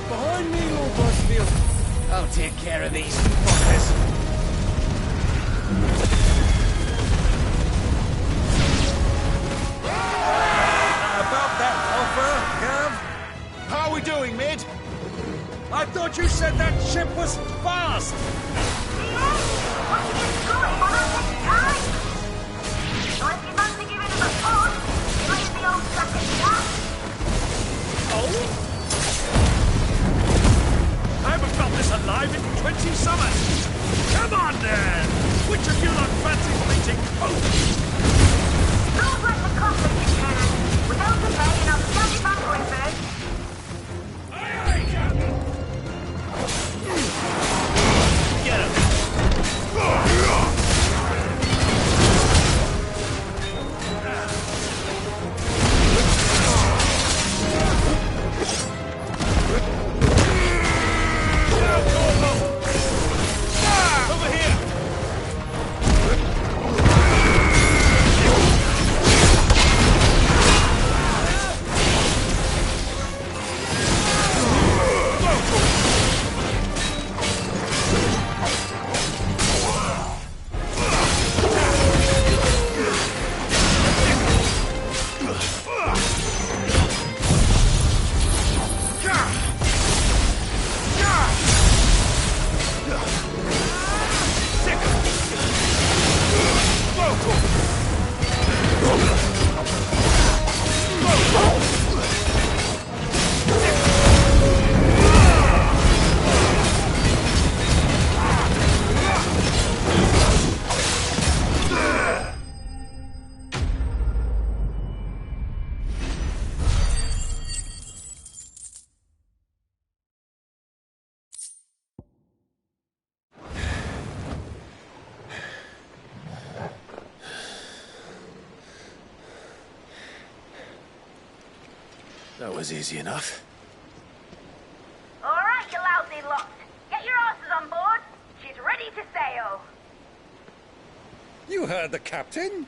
Behind me, Lord Buzzfield. I'll take care of these fuckers. About that offer, Gav? How are we doing, Mid? I thought you said that ship was fast! I haven't felt this alive in 20 summers! Come on, then! Which of you lot fancies meeting both? Don't let the conflict in hand. Without the bay, and I'll stand it back going first. Aye, aye, Captain! Get him! Over here! That was easy enough. All right, you lousy lot. Get your asses on board. She's ready to sail. You heard the captain.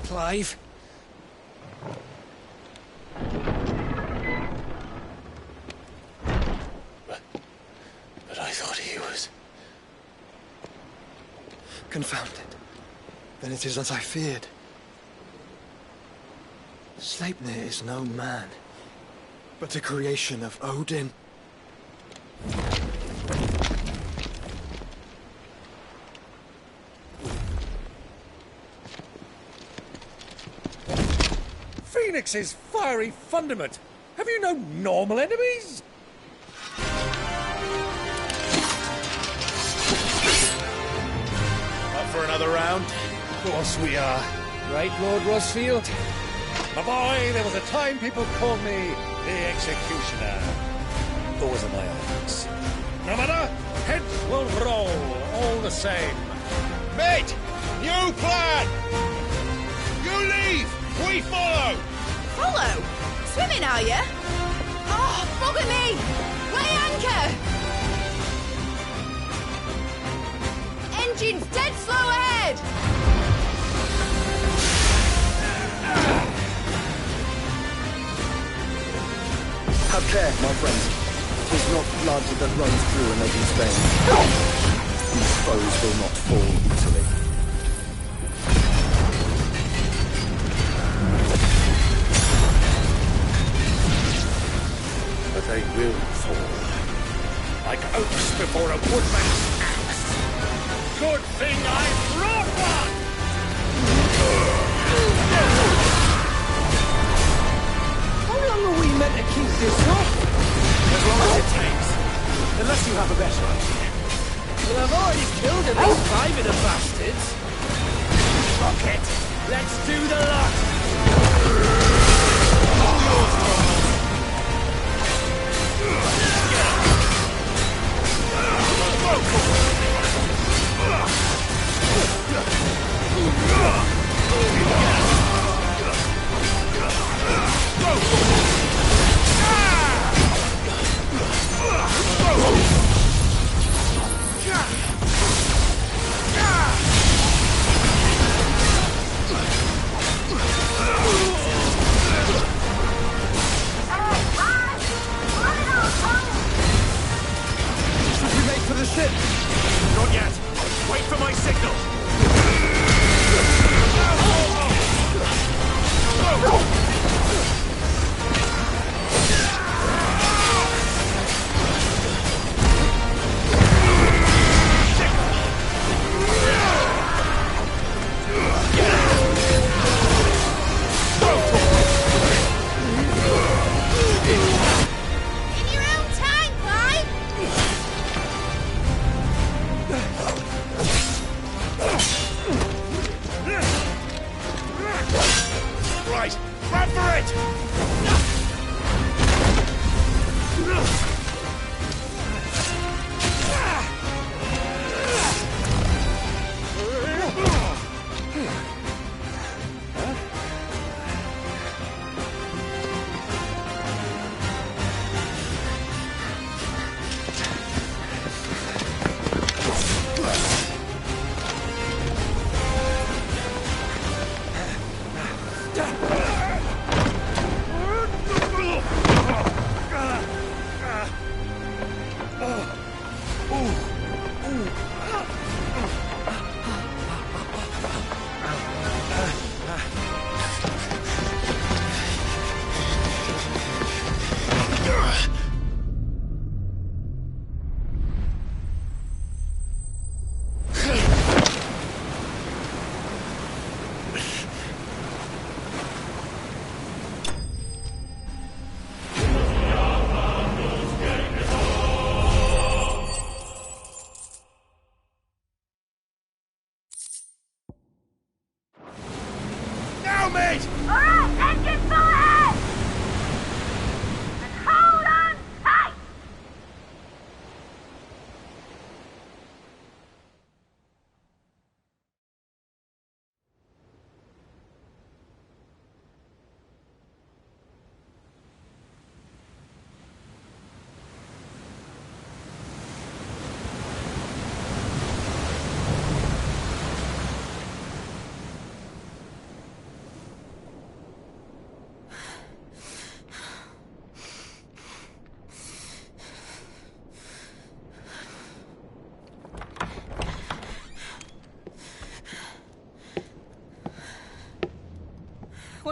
Clive? But I thought he was... Confounded. Then it is as I feared. Sleipnir is no man, but a creation of Odin. Phoenix's fiery fundament. Have you no normal enemies? Up for another round? Of course we are. Right, Lord Rossfield? My boy, there was a time people called me the Executioner. Those are my orders. No matter, heads will roll all the same. Mate! New plan! You leave! We follow! Follow? Swimming, are you? Oh, bugger me! Weigh anchor! Engine's dead slow ahead! Have care, my friends. 'Tis not blood that runs through a nation's veins. These foes will not fall easily. But they will fall. Like oaks before a woodman's axe. Good thing I brought one! How long are we meant to keep this up? As long as it takes. Unless you have a better idea. Well, I've already killed at least 5 of the bastards. Fuck it. Let's do the lot! Should we make for the ship? Not yet. Wait for my signal. In your own time, Clive! Right, run for it!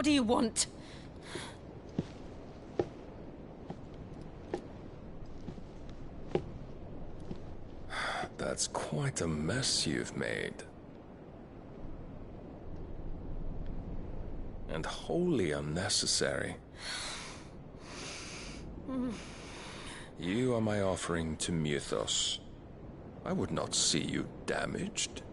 do you want? That's quite a mess you've made. And wholly unnecessary. You are my offering to Mythos. I would not see you damaged.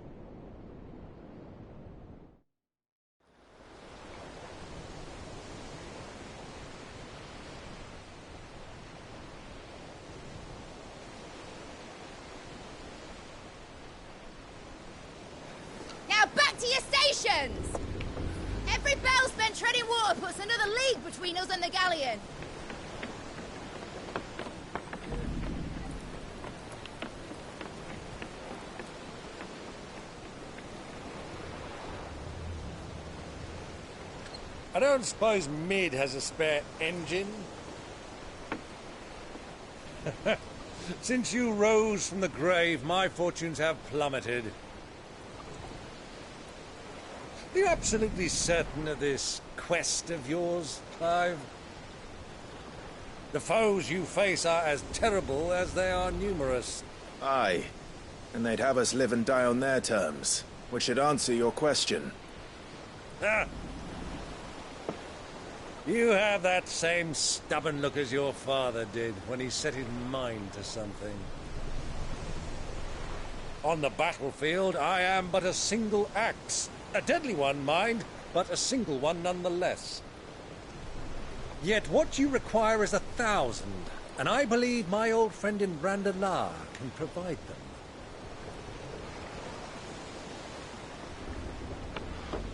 Now back to your stations! Every bell spent treading water puts another league between us and the galleon. I don't suppose Mid has a spare engine? Since you rose from the grave, my fortunes have plummeted. Are you absolutely certain of this quest of yours, Clive? The foes you face are as terrible as they are numerous. Aye, and they'd have us live and die on their terms, which should answer your question. Ah! You have that same stubborn look as your father did when he set his mind to something. On the battlefield, I am but a single axe. A deadly one, mind, but a single one nonetheless. Yet what you require is 1,000, and I believe my old friend in Brandalar can provide them.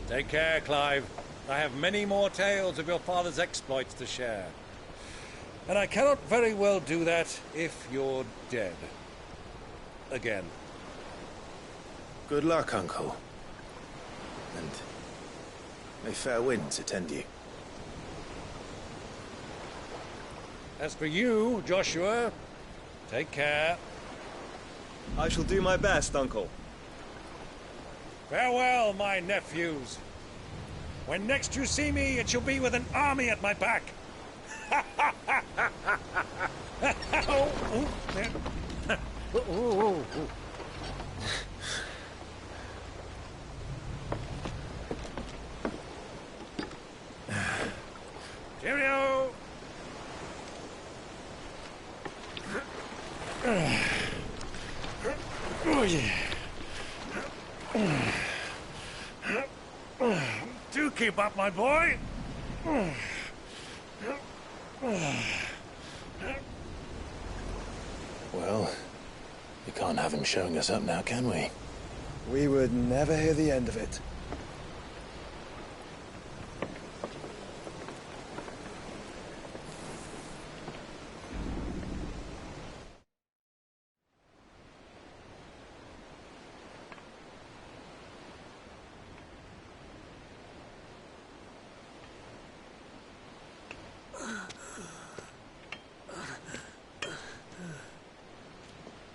Take care, Clive. I have many more tales of your father's exploits to share. And I cannot very well do that if you're dead. Again. Good luck, Uncle. And may fair winds attend you. As for you, Joshua, take care. I shall do my best, Uncle. Farewell, my nephews. When next you see me, it shall be with an army at my back. Cheerio! Oh, yeah. Do keep up, my boy. Well, we can't have him showing us up now, can we? We would never hear the end of it.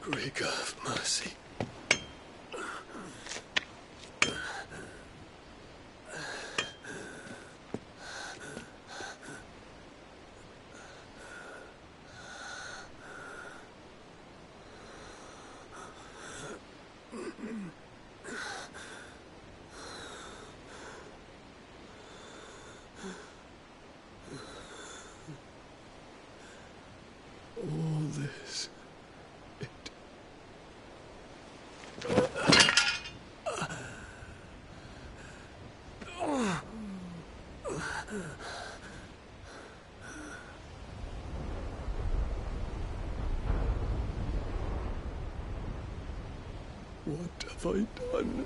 Greek have mercy. All this. What have I done?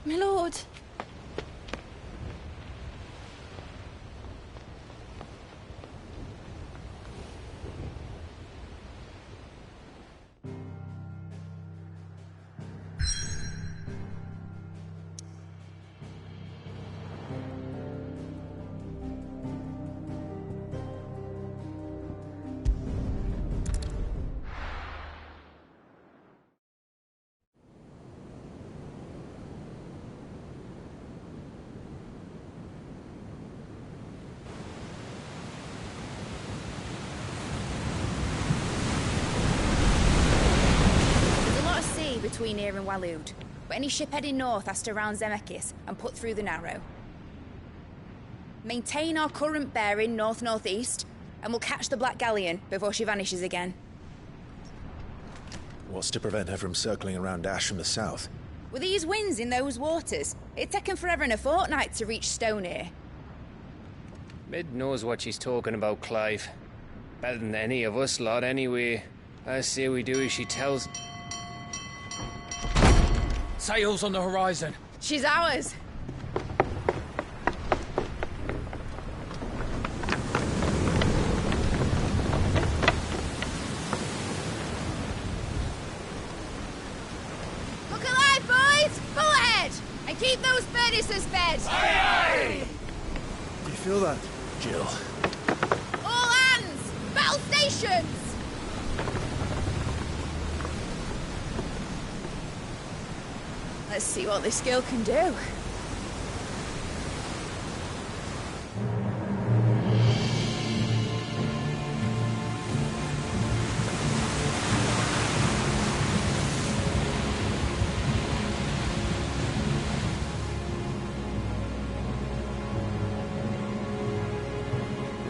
My lord. between here and Waloed. But any ship heading north has to round Zemeckis and put through the Narrow. Maintain our current bearing north-northeast, and we'll catch the Black Galleon before she vanishes again. What's to prevent her from circling around Ash from the south? With these winds in those waters, it'd taken forever and a fortnight to reach Stonehere. Mid knows what she's talking about, Clive. Better than any of us lot, anyway. I say we do as she tells. Sails on the horizon. She's ours. Look alive, boys! Full ahead! And keep those furnaces fed! Aye, aye! You feel that, Jill? All hands! Battle stations! Let's see what this girl can do.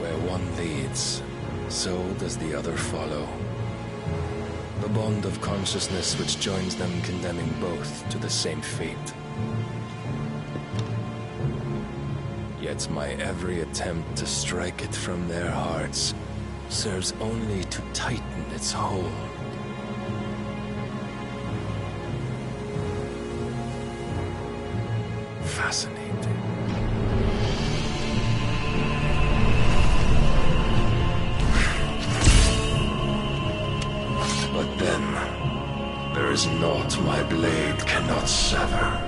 Where one leads, so does the other follow. The bond of consciousness which joins them condemning both to the same fate. Yet my every attempt to strike it from their hearts serves only to tighten its hold. Fascinating. But then, there is naught my blade cannot sever.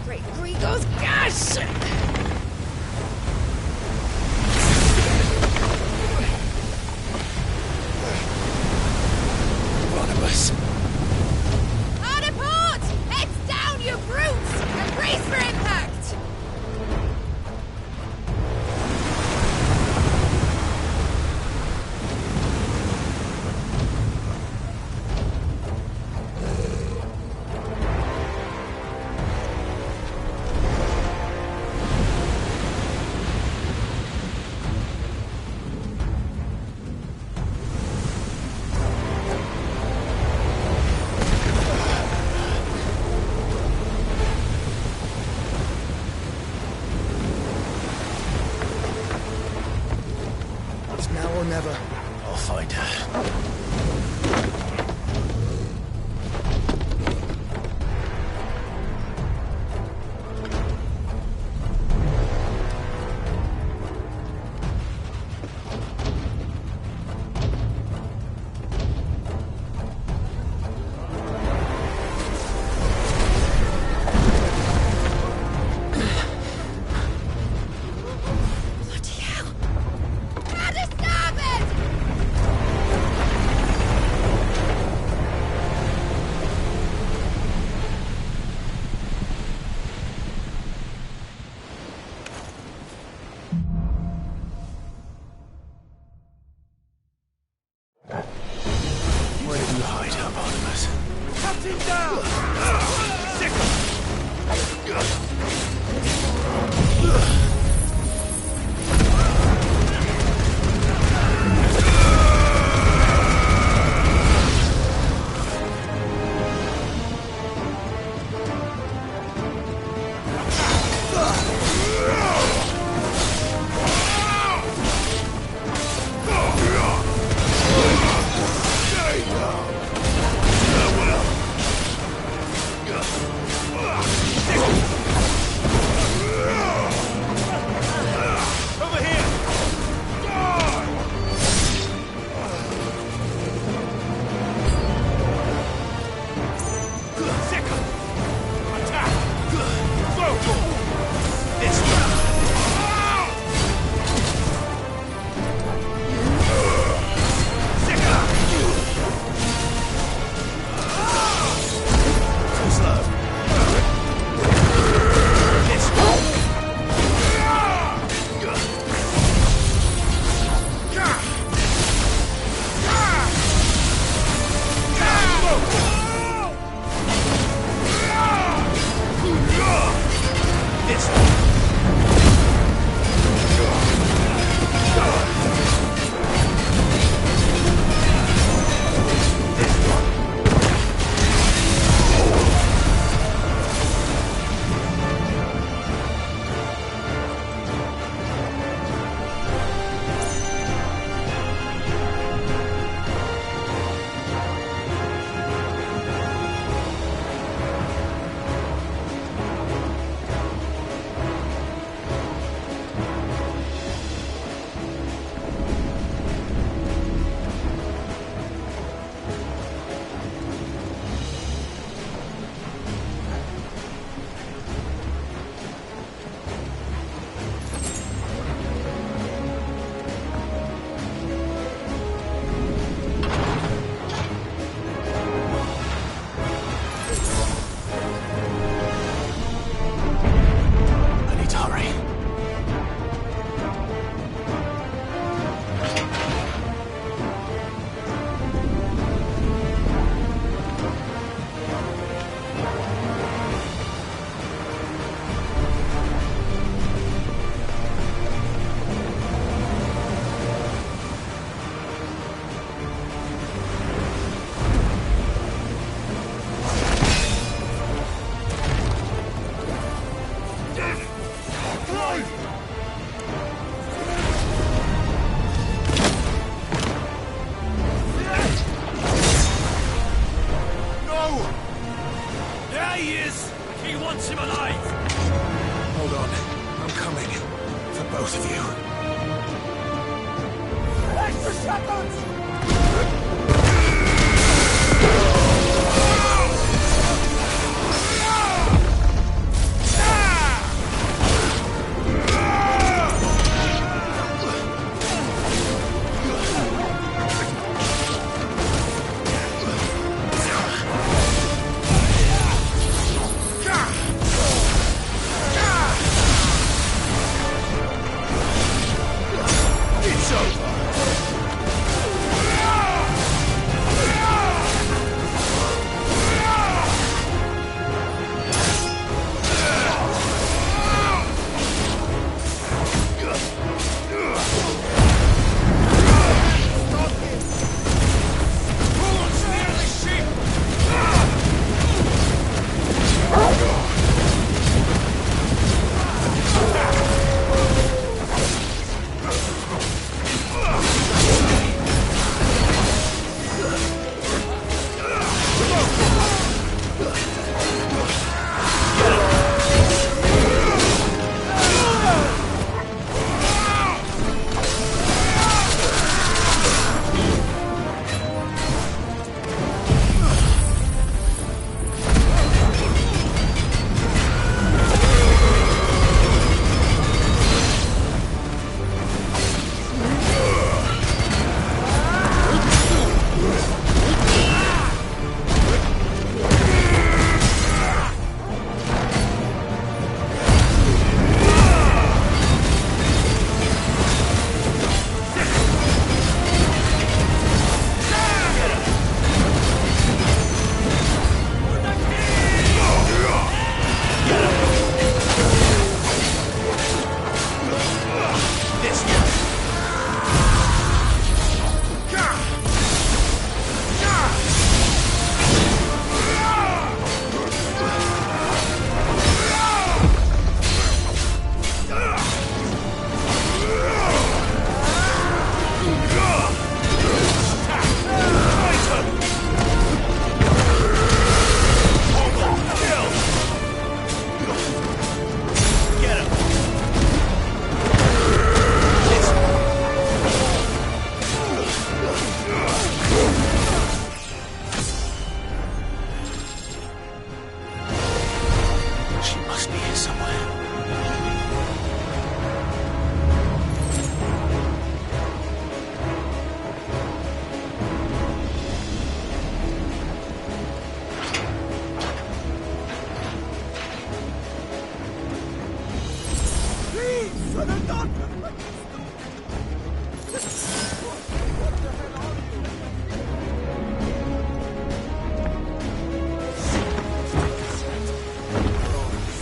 Great Gregor's gosh! Barnabas. Hard a port! Heads down, you brutes! And brace for impact! It's now or never. I'll find her. Bloody hell! Hard a starboard!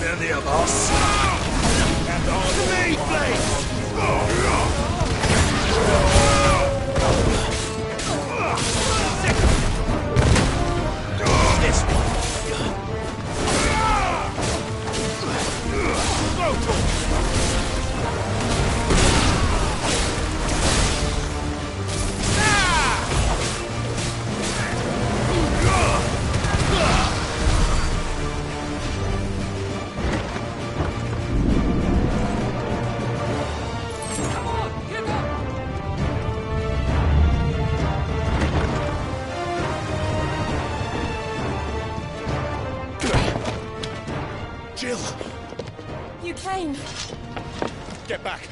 Any of us? And on me, this one. Jill! You came. Get back!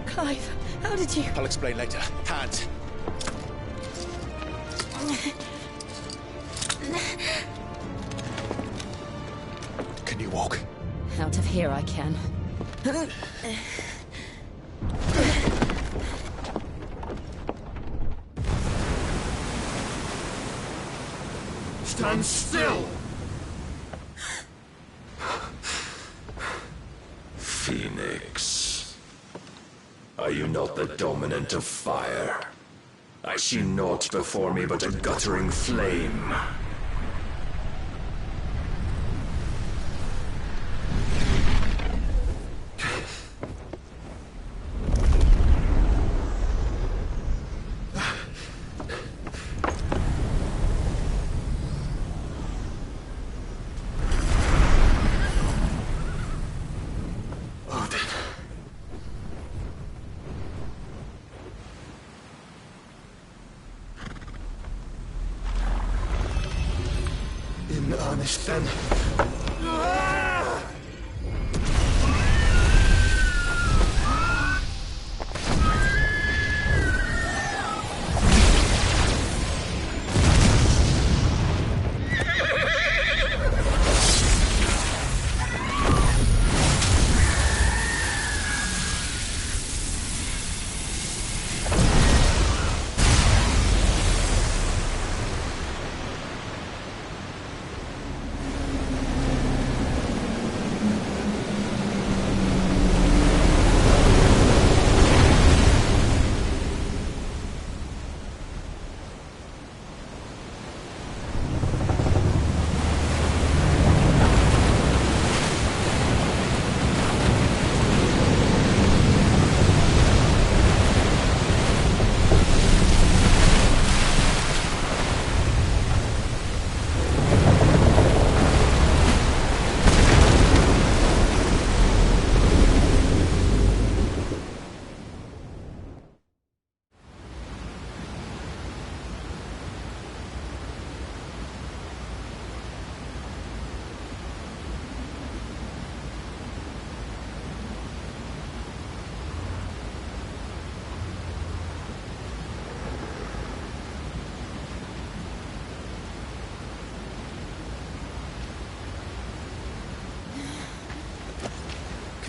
Clive, how did you... I'll explain later. Hands. Can you walk? Out of here I can. Stand still! Phoenix. Are you not the dominant of fire? I see naught before me but a guttering flame. finished then?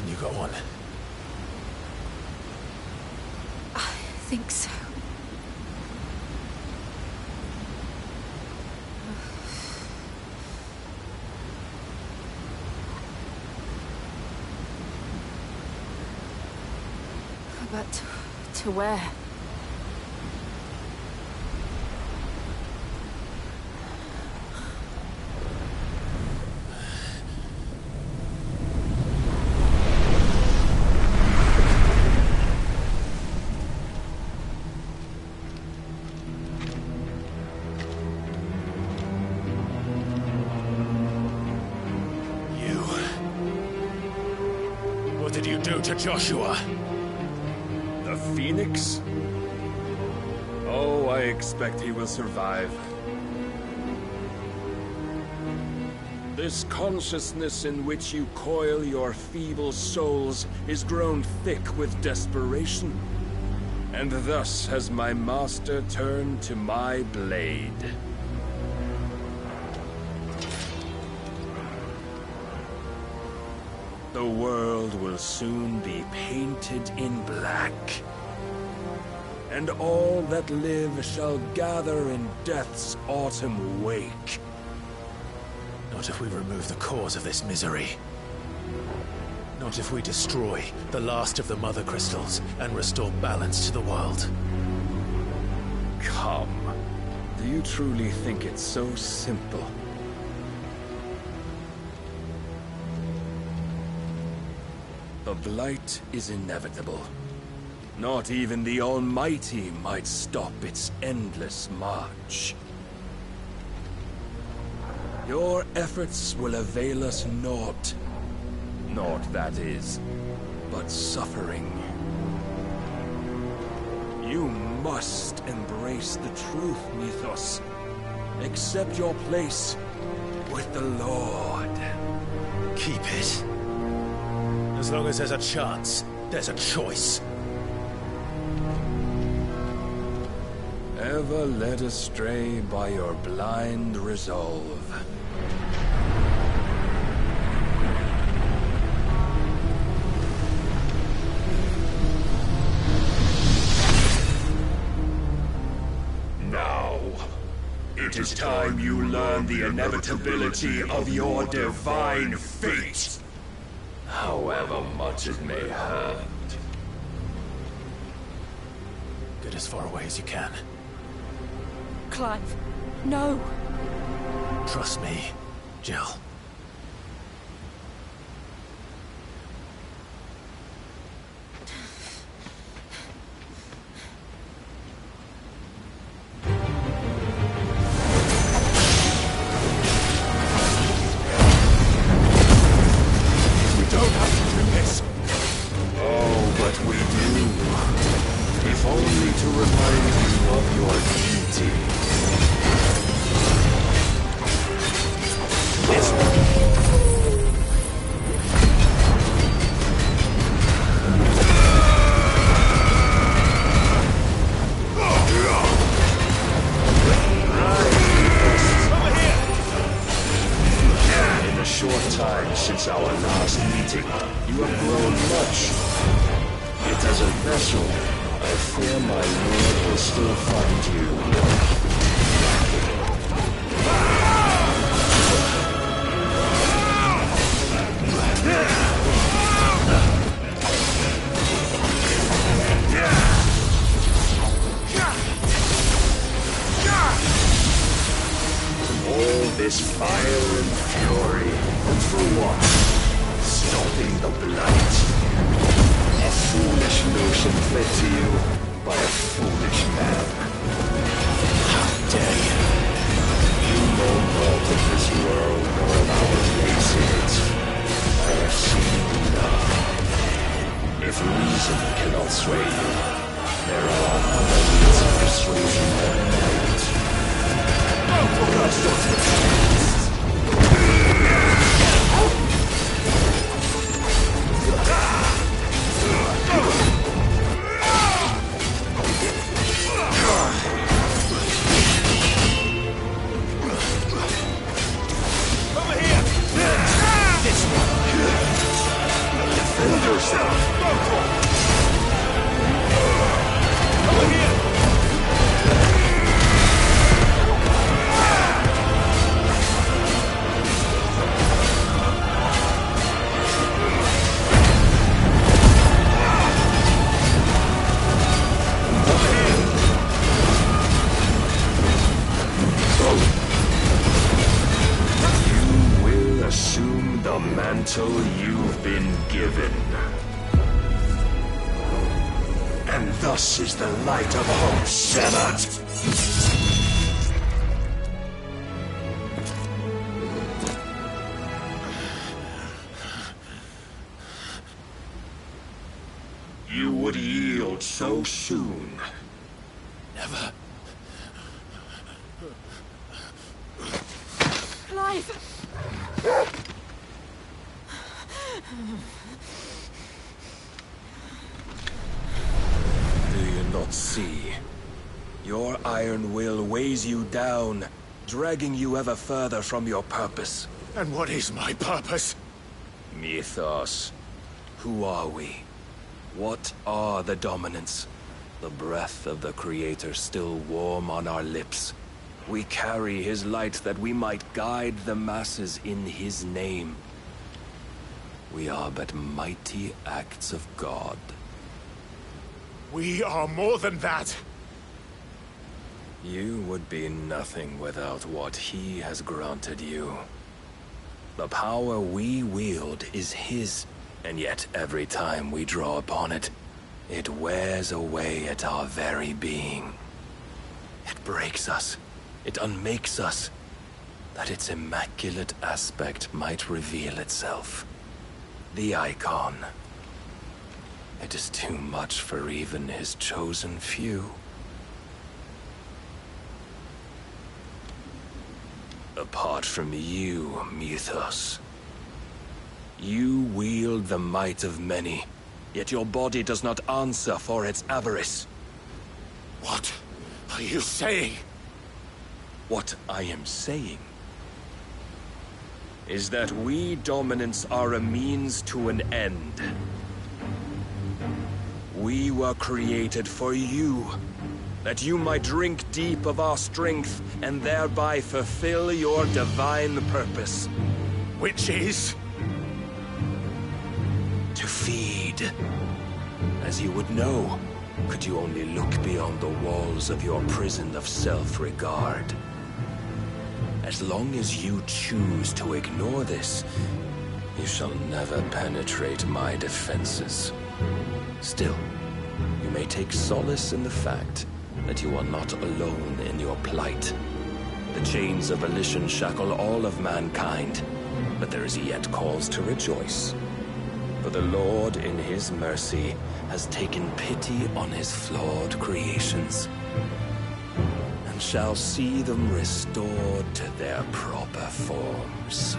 You got one? I think so. But to where? What did you do to Joshua? The Phoenix? Oh, I expect he will survive. This consciousness in which you coil your feeble souls is grown thick with desperation. And thus has my master turned to my blade. The world will soon be painted in black. And all that live shall gather in death's autumn wake. Not if we remove the cause of this misery. Not if we destroy the last of the Mother Crystals and restore balance to the world. Come. Do you truly think it's so simple? The Blight is inevitable. Not even the Almighty might stop its endless march. Your efforts will avail us naught. Naught, that is, but suffering. You must embrace the truth, Mythos. Accept your place with the Lord. Keep it. As long as there's a chance, there's a choice. Ever led astray by your blind resolve. Now, it is time you learn the inevitability of your divine fate. However much it may hurt. Get as far away as you can. Clive, no! Trust me, Jill. short time since our last meeting, you have grown much. Yet as a vessel, I fear my lord will still find you. All this fire and fury, and for what? Stopping the blight. A foolish notion fed to you by a foolish man. How dare you? You know naught of this world nor of our place in it. I have seen enough. If reason cannot sway you, there are other means of persuasion than might. Oh, for God's sake! Over here! This one! Defend yourself! Over here! Assume the mantle you've been given. And thus is the light of hope severed. You would yield so soon. Never. Clive! Do you not see? Your iron will weighs you down, dragging you ever further from your purpose. And what is my purpose? Mythos. Who are we? What are the dominants? The breath of the Creator still warm on our lips. We carry his light that we might guide the masses in his name. We are but mighty acts of God. We are more than that. You would be nothing without what he has granted you. The power we wield is his, and yet every time we draw upon it, it wears away at our very being. It breaks us. It unmakes us, that its immaculate aspect might reveal itself. The icon. It is too much for even his chosen few. Apart from you, Mythos, you wield the might of many, yet your body does not answer for its avarice. What are you saying? What I am saying is that we dominants are a means to an end. We were created for you, that you might drink deep of our strength and thereby fulfill your divine purpose. Which is? To feed. As you would know, could you only look beyond the walls of your prison of self-regard. As long as you choose to ignore this, you shall never penetrate my defenses. Still, you may take solace in the fact that you are not alone in your plight. The chains of volition shackle all of mankind, but there is yet cause to rejoice. For the Lord, in his mercy, has taken pity on his flawed creations, and shall see them restored to their proper forms.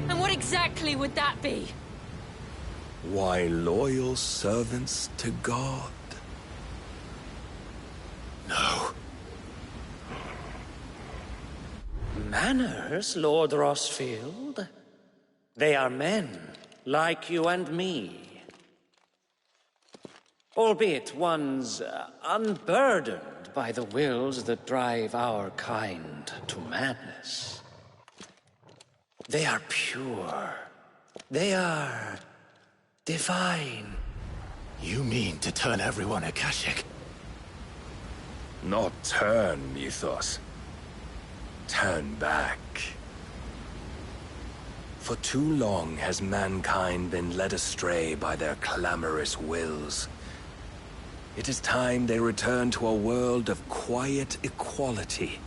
And what exactly would that be? Why, loyal servants to God. No. Manners, Lord Rossfield? They are men, like you and me. Albeit ones unburdened by the wills that drive our kind to madness. They are pure. They are divine. You mean to turn everyone Akashic? Not turn, Mythos. Turn back. For too long has mankind been led astray by their clamorous wills. It is time they return to a world of quiet equality,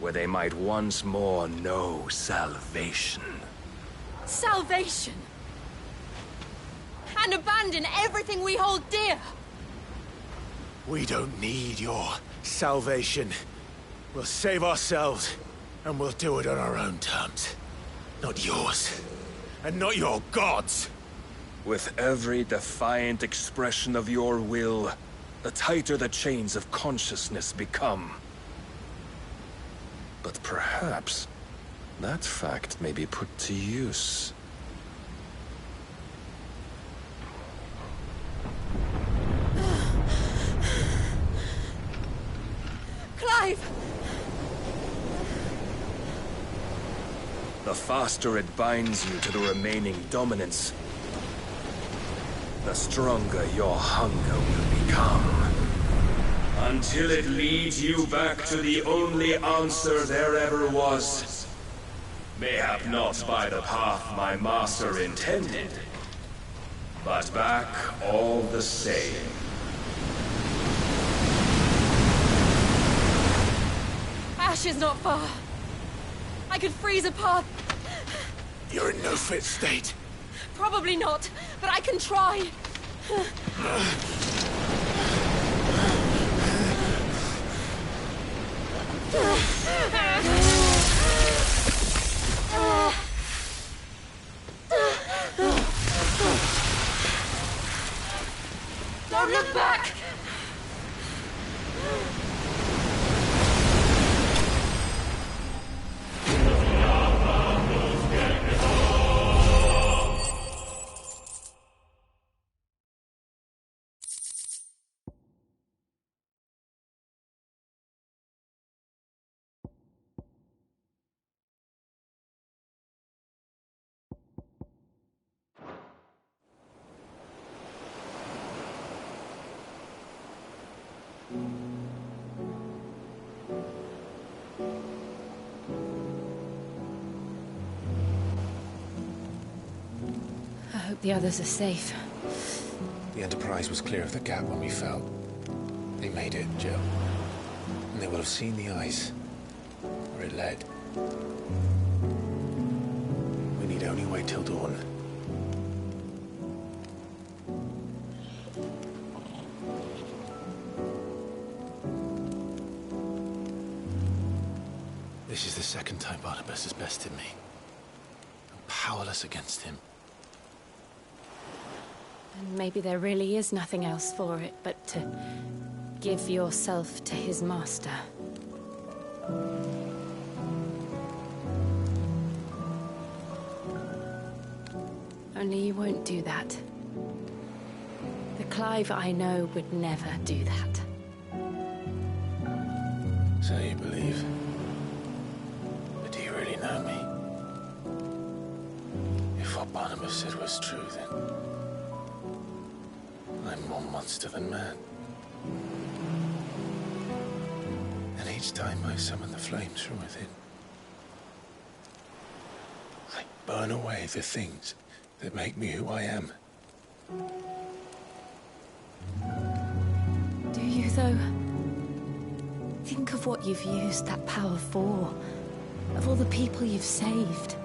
where they might once more know salvation. Salvation! And abandon everything we hold dear! We don't need your salvation. We'll save ourselves, and we'll do it on our own terms. Not yours. And not your gods! With every defiant expression of your will, the tighter the chains of consciousness become. But perhaps that fact may be put to use. Clive! The faster it binds you to the remaining dominance, the stronger your hunger will become. Until it leads you back to the only answer there ever was. Mayhap not by the path my master intended, but back all the same. Ash is not far. I could freeze a path. You're in no fit state. Probably not, but I can try. Don't look back! I hope the others are safe. The Enterprise was clear of the gap when we fell. They made it, Jill. And they will have seen the ice, where it led. We need only wait till dawn. This is the second time Barnabas has bested me. I'm powerless against him. And maybe there really is nothing else for it but to give yourself to his master. Only you won't do that. The Clive I know would never do that. So you believe? But do you really know me? If what Barnabas said was true, then I'm more monster than man. And each time I summon the flames from within, I burn away the things that make me who I am. Do you, though? Think of what you've used that power for. Of all the people you've saved.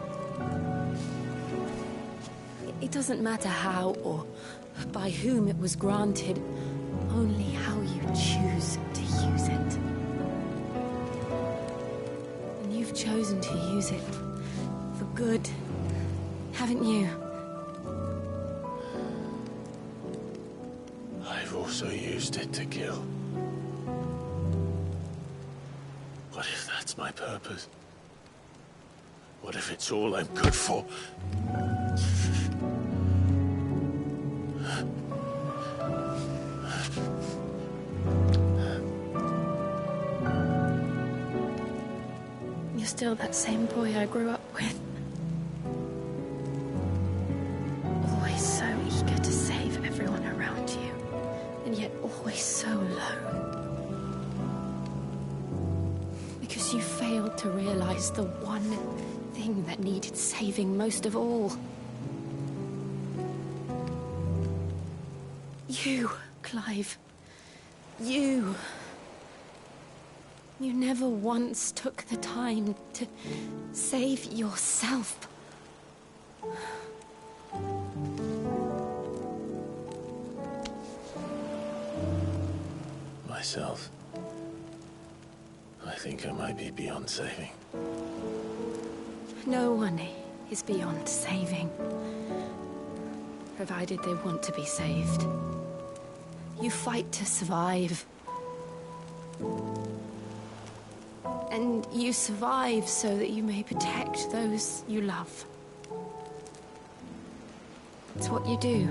It doesn't matter how or by whom it was granted, only how you choose to use it. And you've chosen to use it for good, haven't you? I've also used it to kill. What if that's my purpose? What if it's all I'm good for? You're still that same boy I grew up with. Always so eager to save everyone around you, and yet always so alone. Because you failed to realize the one thing that needed saving most of all. You, Clive. You. You never once took the time to save yourself. Myself? I think I might be beyond saving. No one is beyond saving, provided they want to be saved. You fight to survive. And you survive so that you may protect those you love. It's what you do.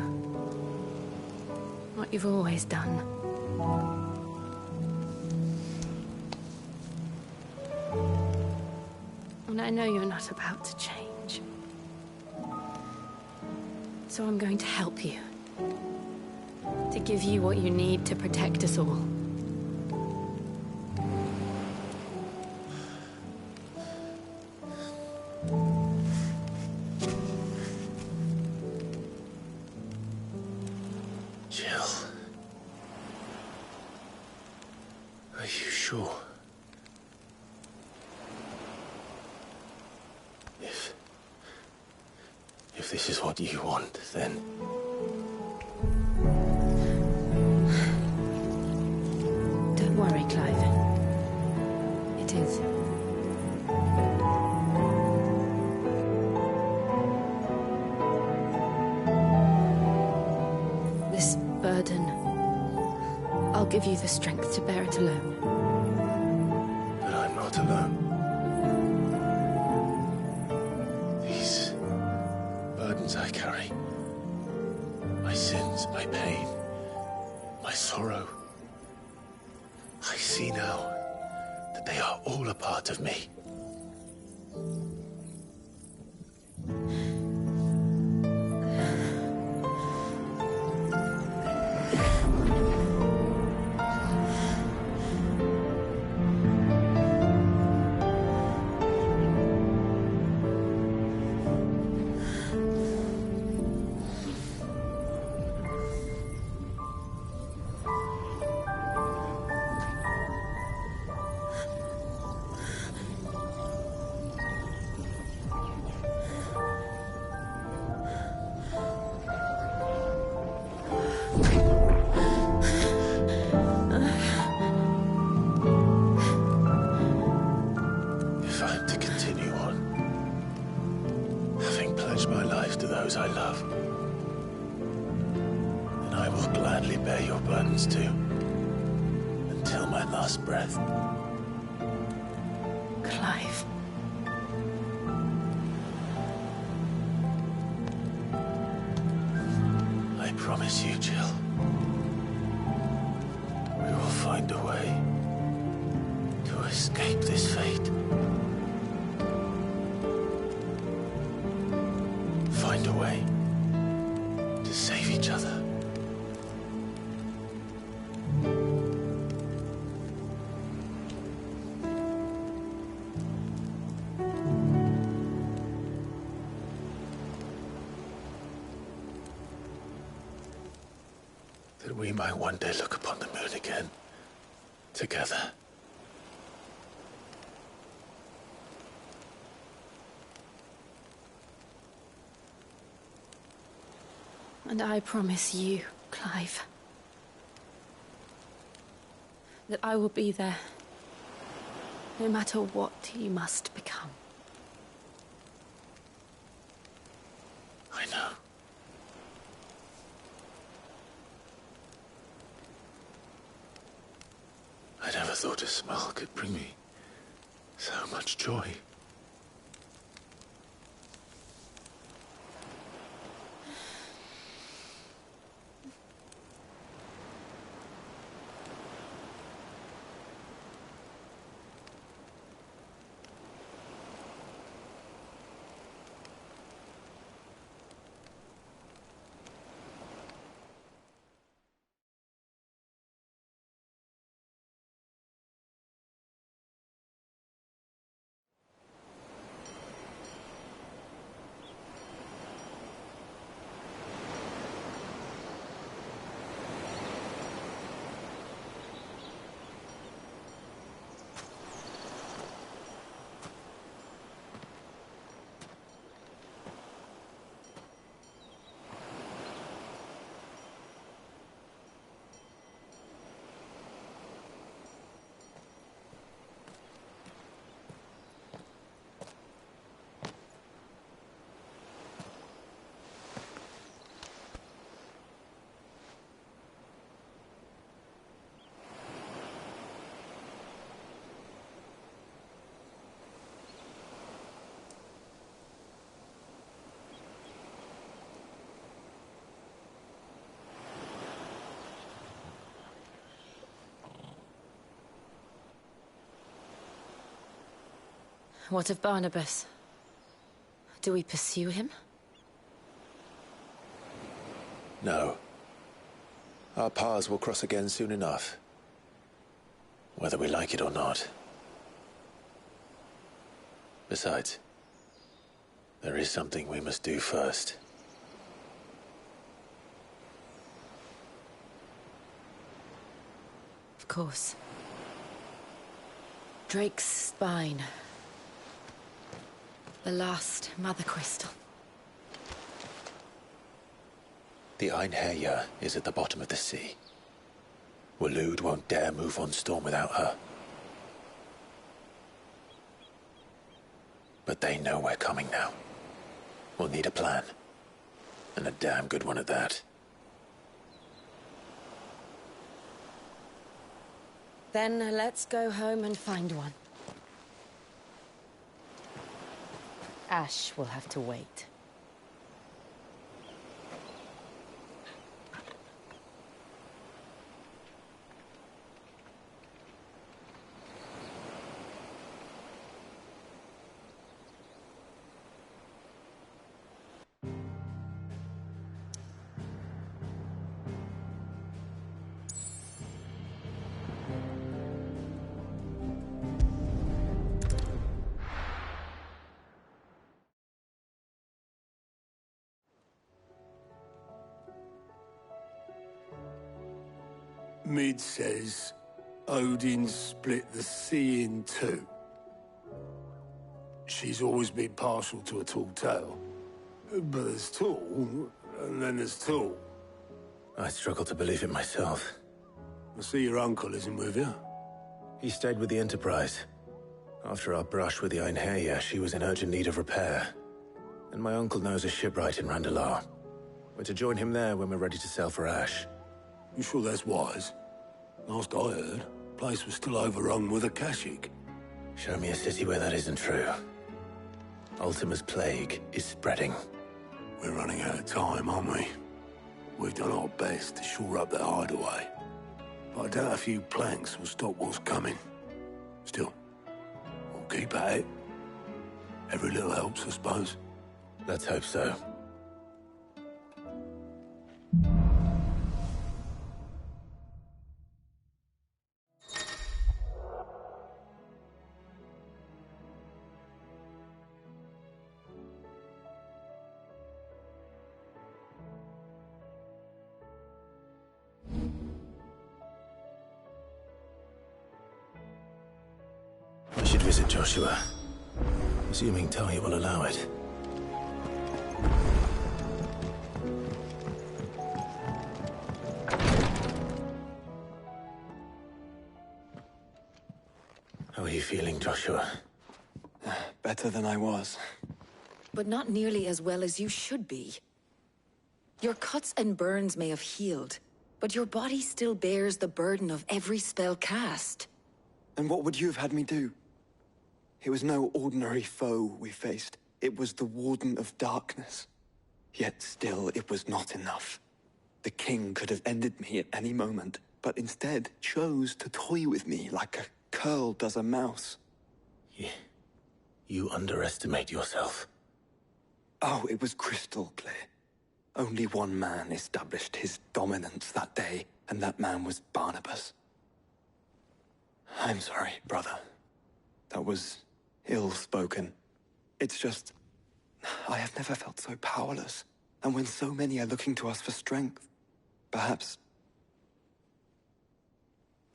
What you've always done. And I know you're not about to change. So I'm going to help you. To give you what you need to protect us all. Jill. Are you sure? If this is what you want, then... Don't worry, Clive. It is. This burden, I'll give you the strength to bear it alone. But I'm not alone. These burdens I carry, my sins, my pain, my sorrow, I see now that they are all a part of me. If I'm to continue on, having pledged my life to those I love, then I will gladly bear your burdens too, until my last breath. Clive. I promise you, Jill, we will find a way to escape this fate. Find a way to save each other. That we might one day look upon the moon again, together. And I promise you, Clive, that I will be there, no matter what you must become. I know. I never thought a smile could bring me so much joy. What of Barnabas? Do we pursue him? No. Our paths will cross again soon enough. Whether we like it or not. Besides, there is something we must do first. Of course. Drake's spine. The last Mother Crystal. The Einherjar is at the bottom of the sea. Waloed won't dare move on Storm without her. But they know we're coming now. We'll need a plan. And a damn good one at that. Then let's go home and find one. Ash will have to wait. Mid says Odin split the sea in two. She's always been partial to a tall tale. But there's tall, and then there's tall. I struggle to believe it myself. I see your uncle isn't with you. He stayed with the Enterprise. After our brush with the Einherjar, she was in urgent need of repair. And my uncle knows a shipwright in Randalar. We're to join him there when we're ready to sail for Ash. You sure that's wise? Last I heard, the place was still overrun with Akashic. Show me a city where that isn't true. Ultima's plague is spreading. We're running out of time, aren't we? We've done our best to shore up their hideaway. But I doubt a few planks will stop what's coming. Still, we'll keep at it. Every little helps, I suppose. Let's hope so. I should visit Joshua, assuming Talia will allow it. How are you feeling, Joshua? Better than I was. But not nearly as well as you should be. Your cuts and burns may have healed, but your body still bears the burden of every spell cast. And what would you have had me do? It was no ordinary foe we faced. It was the Warden of Darkness. Yet still, it was not enough. The king could have ended me at any moment, but instead chose to toy with me like a curl does a mouse. You underestimate yourself. Oh, it was crystal clear. Only one man established his dominance that day, and that man was Barnabas. I'm sorry, brother. That was ill-spoken. It's just, I have never felt so powerless. And when so many are looking to us for strength, perhaps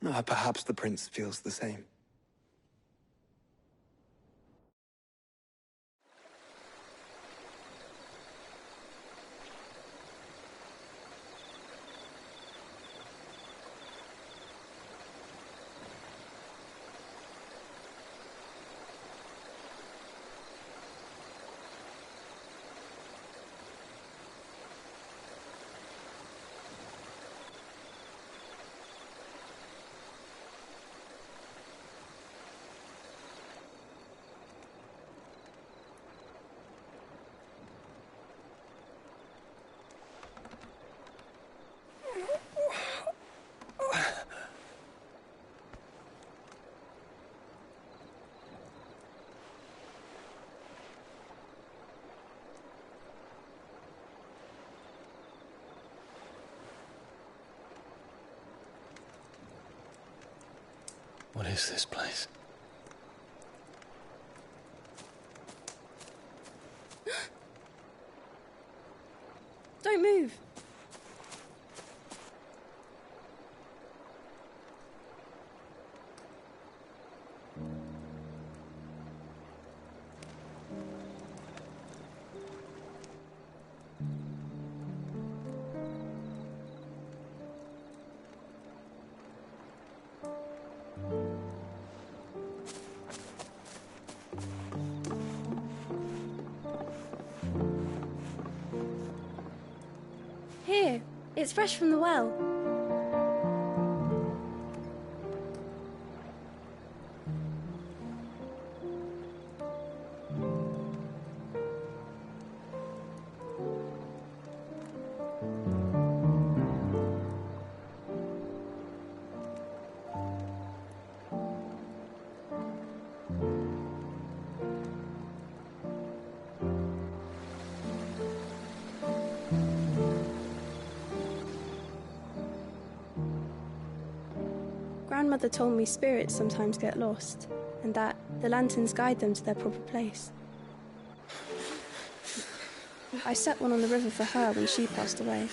the prince feels the same. What is this place? Don't move. Here, it's fresh from the well. Grandmother told me spirits sometimes get lost, and that the lanterns guide them to their proper place. I set one on the river for her when she passed away.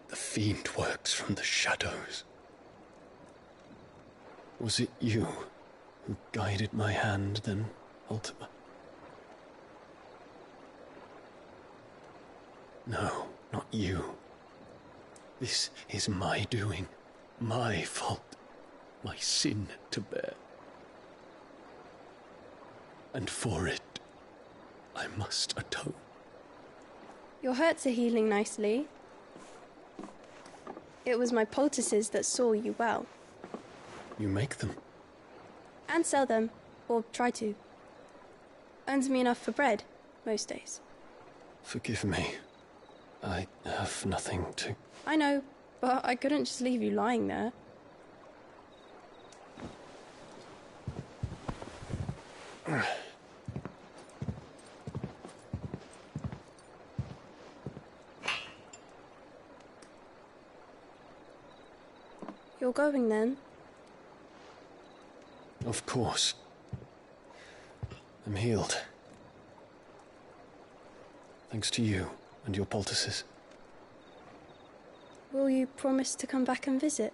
The fiend works from the shadows. Was it you who guided my hand, then, Ultima? No, not you. This is my doing, my fault, my sin to bear. And for it, I must atone. Your hurts are healing nicely. It was my poultices that saw you well. You make them? And sell them, or try to. Earns me enough for bread, most days. Forgive me. I have nothing to... I know, but I couldn't just leave you lying there. You're going then? Of course. I'm healed. Thanks to you and your poultices. Will you promise to come back and visit?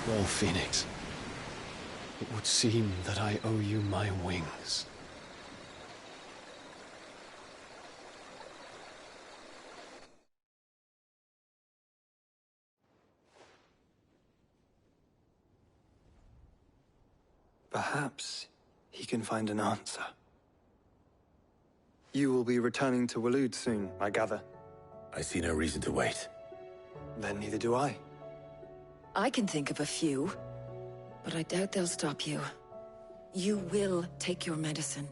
Well, Phoenix, it would seem that I owe you my wings. Perhaps he can find an answer. You will be returning to Waloed soon, I gather. I see no reason to wait. Then neither do I. I can think of a few, but I doubt they'll stop you. You will take your medicine.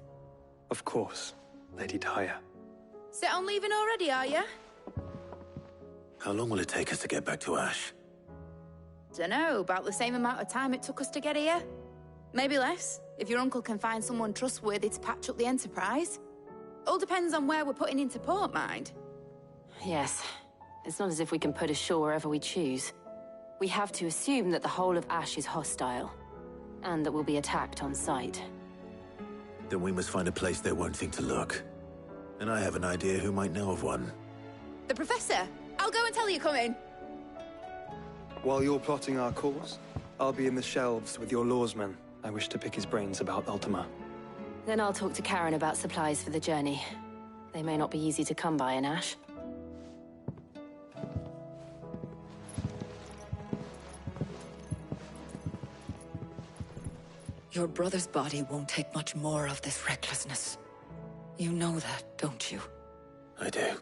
Of course, Lady Daya. Set on leaving already, are you? How long will it take us to get back to Ash? Dunno, about the same amount of time it took us to get here. Maybe less, if your uncle can find someone trustworthy to patch up the Enterprise. All depends on where we're putting into port, mind. Yes. It's not as if we can put ashore wherever we choose. We have to assume that the whole of Ash is hostile, and that we'll be attacked on sight. Then we must find a place they won't think to look. And I have an idea who might know of one. The Professor! I'll go and tell you coming. While you're plotting our course, I'll be in the shelves with your lawsmen I wish to pick his brains about Ultima. Then I'll talk to Karen about supplies for the journey. They may not be easy to come by in Ash. Your brother's body won't take much more of this recklessness. You know that, don't you? I do.